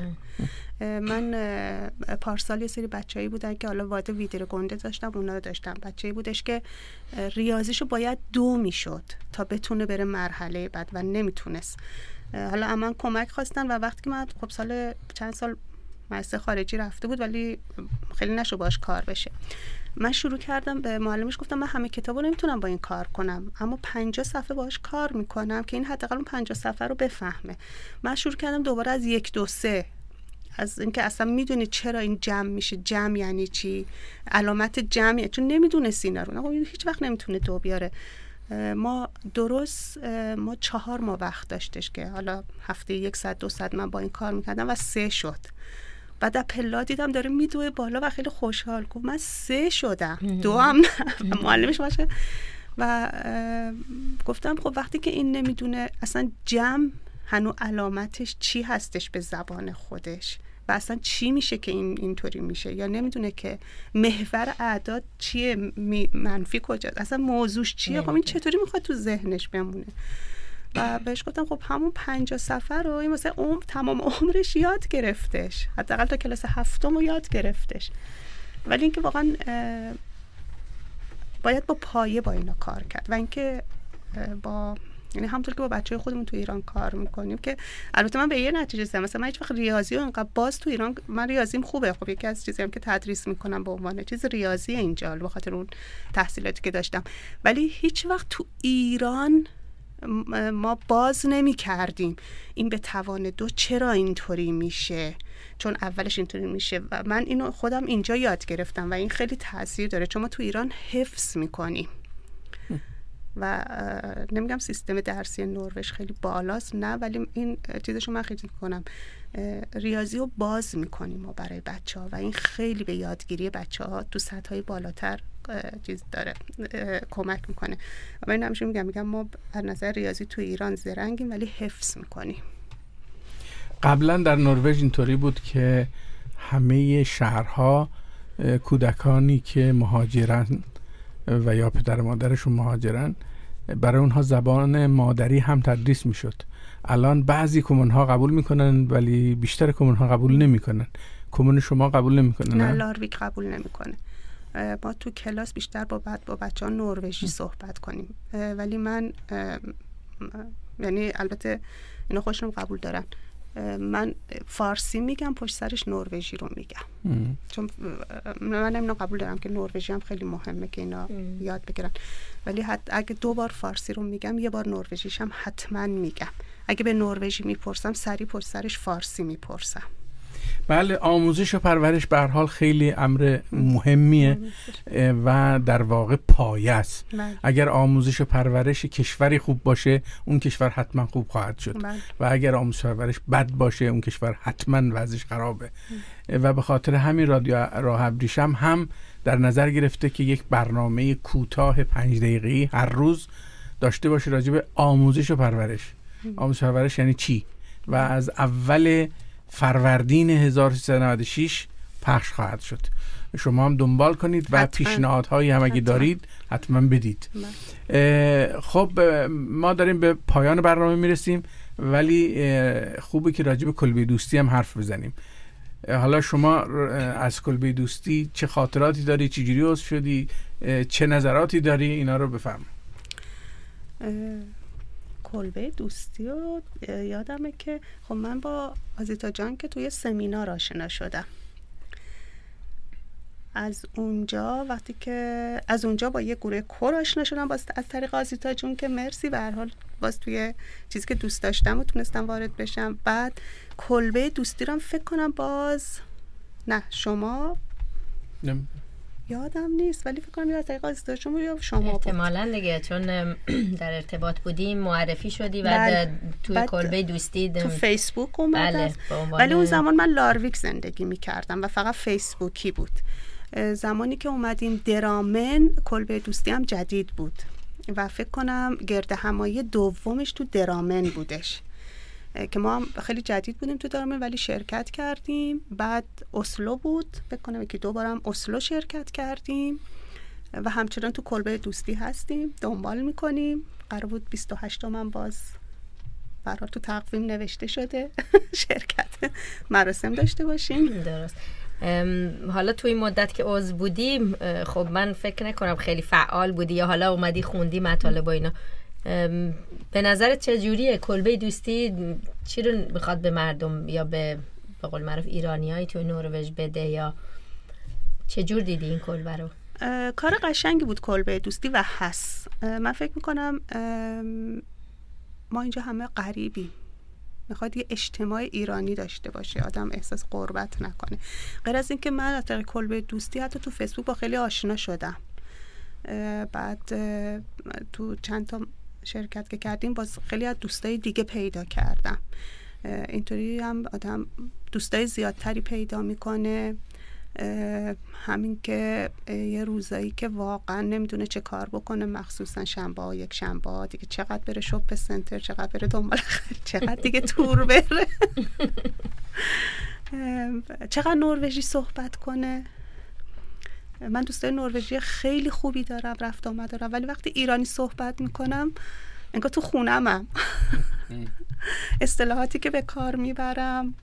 من پارسال یه سری بچه‌ای بودن که حالا وارد ویدیو گنده داشتم، اونا رو داشتم. بچه‌ای بودش که ریاضیشو باید 2 میشد تا بتونه بره مرحله بعد و نمیتونست. حالا من کمک خواستن و وقتی که من خب چند سال مدرسه خارجی رفته بود ولی خیلی نشو باش کار بشه، من شروع کردم به معلمش گفتم من همه کتابو نمیتونم با این کار کنم، اما 50 صفحه باهاش کار میکنم که این حداقل اون 50 صفحه رو بفهمه. من شروع کردم دوباره از 1 2 3 از اینکه اصلا میدونی چرا این جمع میشه، جمع یعنی چی، علامت جمع، چون نمیدونست اینا رو. هیچ وقت نمیتونه 2 بیاره. ما 4 ماه وقت داشتش که حالا هفته 1 ساعت 2 ساعت من با این کار میکردم و 3 شد. بعد از پلا دیدم داره میدوه بالا و خیلی خوشحال گفت من 3 شدم، 2 هم نه. معلمش باشه و گفتم خب وقتی که این نمیدونه اصلا جمع هنو علامتش چی هستش به زبان خودش و اصلا چی میشه که اینطوری میشه، یا نمیدونه که محور اعداد چیه، منفی کجاست، اصلا موضوعش چیه، خب این چطوری میخواد تو ذهنش بمونه. و بهش گفتم خب همون 50 صفحه رو این مثلا تمام عمرش یاد گرفتش، حداقل تا کلاس 7 رو یاد گرفتش. ولی اینکه واقعا باید با پایه با اینا کار کرد و اینکه یعنی همونطور که با بچه‌های خودمون تو ایران کار میکنیم که البته من به یه نتیجه رسیدم، مثلا من هیچ وقت ریاضی رو اینقدر باز تو ایران، من ریاضیم خوبه، خب یکی از چیزایی هم که تدریس میکنم به عنوان چیز ریاضی اینجا به خاطر اون تحصیلاتی که داشتم، ولی هیچ وقت تو ایران ما باز نمی کردیم این به توان 2 چرا اینطوری میشه، چون اولش اینطوری میشه و من اینو خودم اینجا یاد گرفتم و این خیلی تاثیر داره، چون ما تو ایران حفظ میکنیم و نمیگم سیستم درسی نروژ خیلی بالاست، نه، ولی این چیزشو من خیلی میکنم، ریاضی رو باز میکنیم ما برای بچه ها و این خیلی به یادگیری بچه ها تو سطح های بالاتر چیز داره، کمک میکنه. و من همیشه میگم ما از نظر ریاضی تو ایران زرنگیم ولی حفظ میکنیم. قبلا در نروژ اینطوری بود که همه شهرها کودکانی که مهاجرن و یا پدر مادرشون مهاجرن برای اونها زبان مادری هم تدریس میشد. الان بعضی کمون ها قبول میکنن ولی بیشتر کمون ها قبول نمیکنن. کمون شما قبول نمیکنن؟ نه، لارویک قبول نمیکنه. ما تو کلاس بیشتر با بچه ها نروژی صحبت کنیم، ولی من یعنی البته اینا خودشون قبول دارن، من فارسی میگم پشت سرش نروژی رو میگم، چون من اینا قبول دارم که نروژی هم خیلی مهمه که اینا یاد بگیرن، ولی اگه 2 بار فارسی رو میگم 1 بار نروژیش هم حتما میگم. اگه به نروژی میپرسم سری پشت سرش فارسی میپرسم. بله، آموزش و پرورش به هر حال خیلی امر مهمیه و در واقع پایه است. اگر آموزش و پرورش کشوری خوب باشه اون کشور حتما خوب خواهد شد و اگر آموزش و پرورش بد باشه اون کشور حتما وضعش خرابه. و به خاطر همین رادیو راه ابریشم هم در نظر گرفته که یک برنامه کوتاه 5 دقیقه‌ای هر روز داشته باشه راجع به آموزش و پرورش. آموزش و پرورش یعنی چی؟ و از اول فروردین 1396 پخش خواهد شد. شما هم دنبال کنید و پیشنهادهایی هم اگه دارید حتما بدید. خب ما داریم به پایان برنامه میرسیم ولی خوبه که راجع به کلبه دوستی هم حرف بزنیم. حالا شما از کلبه دوستی چه خاطراتی داری؟ چه جوری عضو شدی؟ چه نظراتی داری؟ اینا رو بفرمایید. کلبه دوستی رو یادمه که خب من با آزیتا جان که توی سمینار آشنا شدم. از اونجا با یه گروه کور آشنا شدم از طریق آزیتا جون که مرسی به هر حال باز توی چیزی که دوست داشتم و تونستم وارد بشم. بعد کلبه دوستی رو فکر کنم شما یادم نیست ولی فکر کنم از طریق آزیتا جون یا شما احتمالاً دیگه، چون در ارتباط بودیم معرفی شدی و توی کلبه دوستی تو فیسبوک اومد. ولی اون زمان من لارویک زندگی می‌کردم و فقط فیسبوکی بود. زمانی که اومدیم درامن کلبه دوستی هم جدید بود و فکر کنم گرد همایی دومش تو درامن بودش که ما هم خیلی جدید بودیم تو درامن ولی شرکت کردیم. بعد اسلو بود، فکر کنم 1-2 بارم اسلو شرکت کردیم و همچنان تو کلبه دوستی هستیم، دنبال میکنیم. قرار بود 28 من باز برای تو تقویم نوشته شده شرکت مراسم داشته باشیم. درست. حالا توی این مدت که عضو بودیم، خب من فکر نکنم خیلی فعال بودی یا حالا اومدی خوندی مطالب و اینا. به نظرت چجوریه کلبه دوستی؟ چی رو میخواد به مردم یا به قول معروف ایرانیایی توی نروژ بده، یا چجور دیدی این کلبه رو؟ کار قشنگی بود کلبه دوستی و هست. من فکر میکنم ما اینجا همه غریبیم، میخواد یه اجتماع ایرانی داشته باشه، آدم احساس غربت نکنه. غیر از این که من از طریق کلبه دوستی حتی تو فیسبوک با خیلی آشنا شدم. بعد تو چند تا شرکت که کردیم باز خیلی از دوستای دیگه پیدا کردم. اینطوری هم آدم دوستای زیادتری پیدا میکنه. همین که یه روزایی که واقعا نمیدونه چه کار بکنه، مخصوصا شنبه یک شنبه دیگه، چقدر بره شوپ سنتر، چقدر بره دنبال چقدر دیگه تور بره چقدر نروژی صحبت کنه. من دوستای نروژی خیلی خوبی دارم، رفت آمد دارم، ولی وقتی ایرانی صحبت میکنم انگار تو خونمم. اصطلاحاتی که به کار میبرم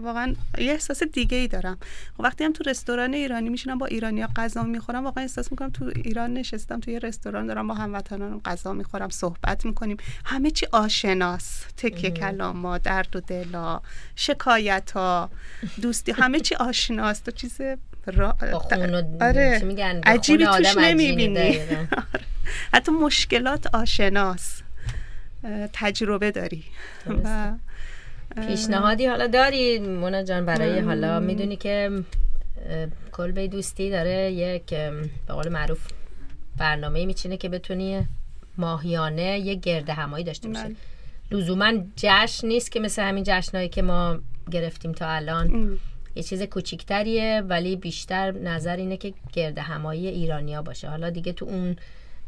واقعا یه احساس دیگه ای دارم. وقتی هم تو رستوران ایرانی میشینم با ایرانی‌ها غذا میخورم، واقعا احساس میکنم تو ایران نشستم، تو یه رستوران دارم با هموطنانم غذا میخورم، صحبت میکنیم، همه چی آشناست، تکیه کلاما، درد و دلا، شکایت‌ها، دوستی، همه چی آشناست. تو چیز عجیبی توش نمیبینی. حتی مشکلات آشناست، تجربه داری. و پیشنهادی حالا داری مونا جان برای حالا میدونی که کلبه دوستی داره یک به قول معروف برنامه میچینه که بتونی ماهیانه یک گرد همایی داشته باشه. لزوما جشن نیست که مثل همین جشنایی که ما گرفتیم تا الان، یه چیز کوچیکتریه ولی بیشتر نظر اینه که گرد همایی ایرانیا باشه. حالا دیگه تو اون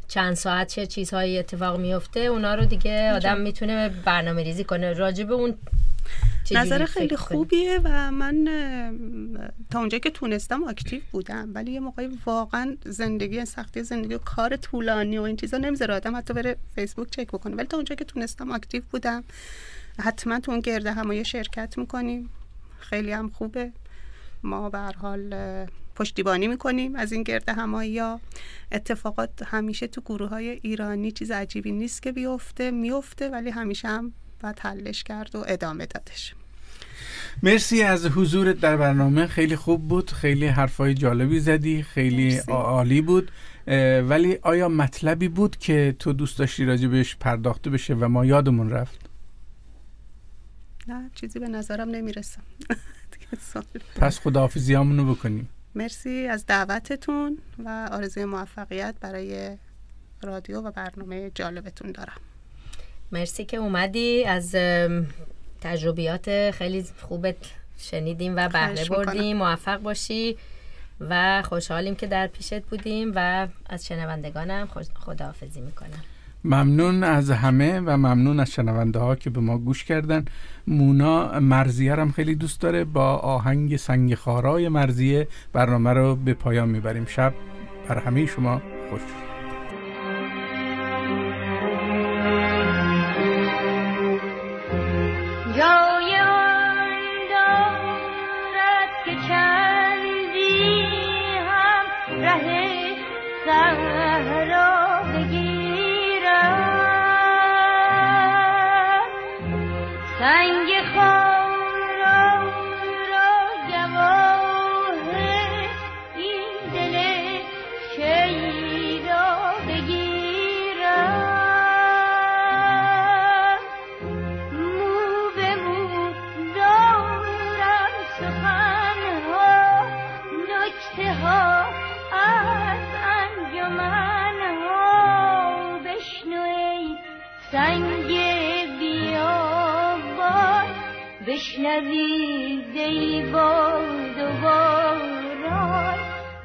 چند ساعت چه چیزهایی اتفاق میفته اونا رو دیگه آدم میتونه برنامه ریزی کنه. راجب اون نظر خیلی خوبیه و من تا اونجایی که تونستم اکتیو بودم، ولی یه موقعی واقعا زندگی سختی زندگی و کار طولانی و این چیزا نمیذاره آدم حتی بره فیسبوک چک بکنه، ولی تا اونجایی که تونستم اکتیو بودم. حتما تو اون گرد همایی شرکت میکنیم، خیلی هم خوبه. ما به هر حال پشتیبانی میکنیم از این گرد همایی‌ها. اتفاقات همیشه تو گروه‌های ایرانی چیز عجیبی نیست که میفته، ولی همیشه هم باید حلش کرد و ادامه دادش. مرسی از حضورت در برنامه، خیلی خوب بود، خیلی حرفای جالبی زدی، خیلی عالی بود. ولی آیا مطلبی بود که تو دوست داشتی راجع بهش پرداخته بشه و ما یادمون رفت؟ نه، چیزی به نظرم نمیرسه. پس خداحافظیامونو بکنیم. مرسی از دعوتتون و آرزوی موفقیت برای رادیو و برنامه جالبتون دارم. مرسی که اومدی، از تجربیات خیلی خوبت شنیدیم و بهره بردیم. موفق باشی و خوشحالیم که در پیشت بودیم و از شنوندگانم خداحافظی میکنم. ممنون از همه و ممنون از شنونده ها که به ما گوش کردن. مونا مرضیه هم خیلی دوست داره، با آهنگ سنگ خارای مرضیه برنامه رو به پایان میبریم. شب بر همه شما خوش. بشنوی ای باد و باران،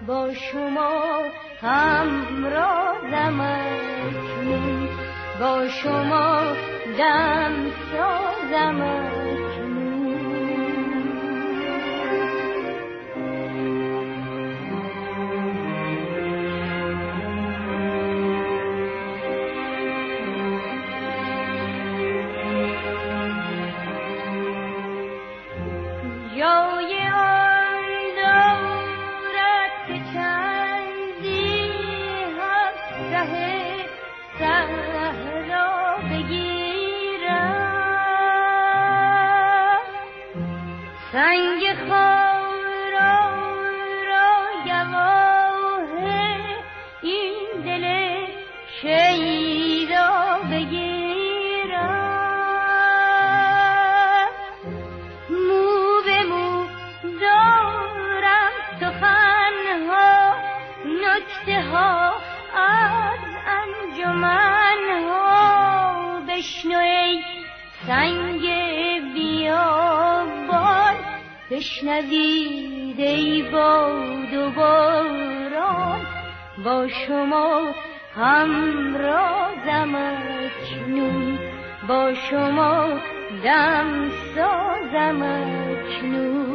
با شما همرازم اکنون، با شما دم سازم اکنون. سنگ خارا را گواه این دل شیدا بگیرم. مو به مو دارم سخنها، نکته ها از انجمنها. بشنو ای سنگ بیابان، بشنوید ای باد و باران. با شما همرازم اکنون، با شما دم سازم اکنون.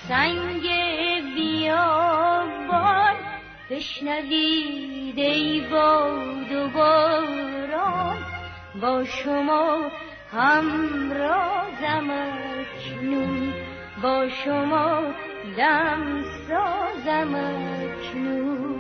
سنگ بیابان، بشنوید ای باد و باران. با شما همرازم اکنون، با شما دم سازم اکنون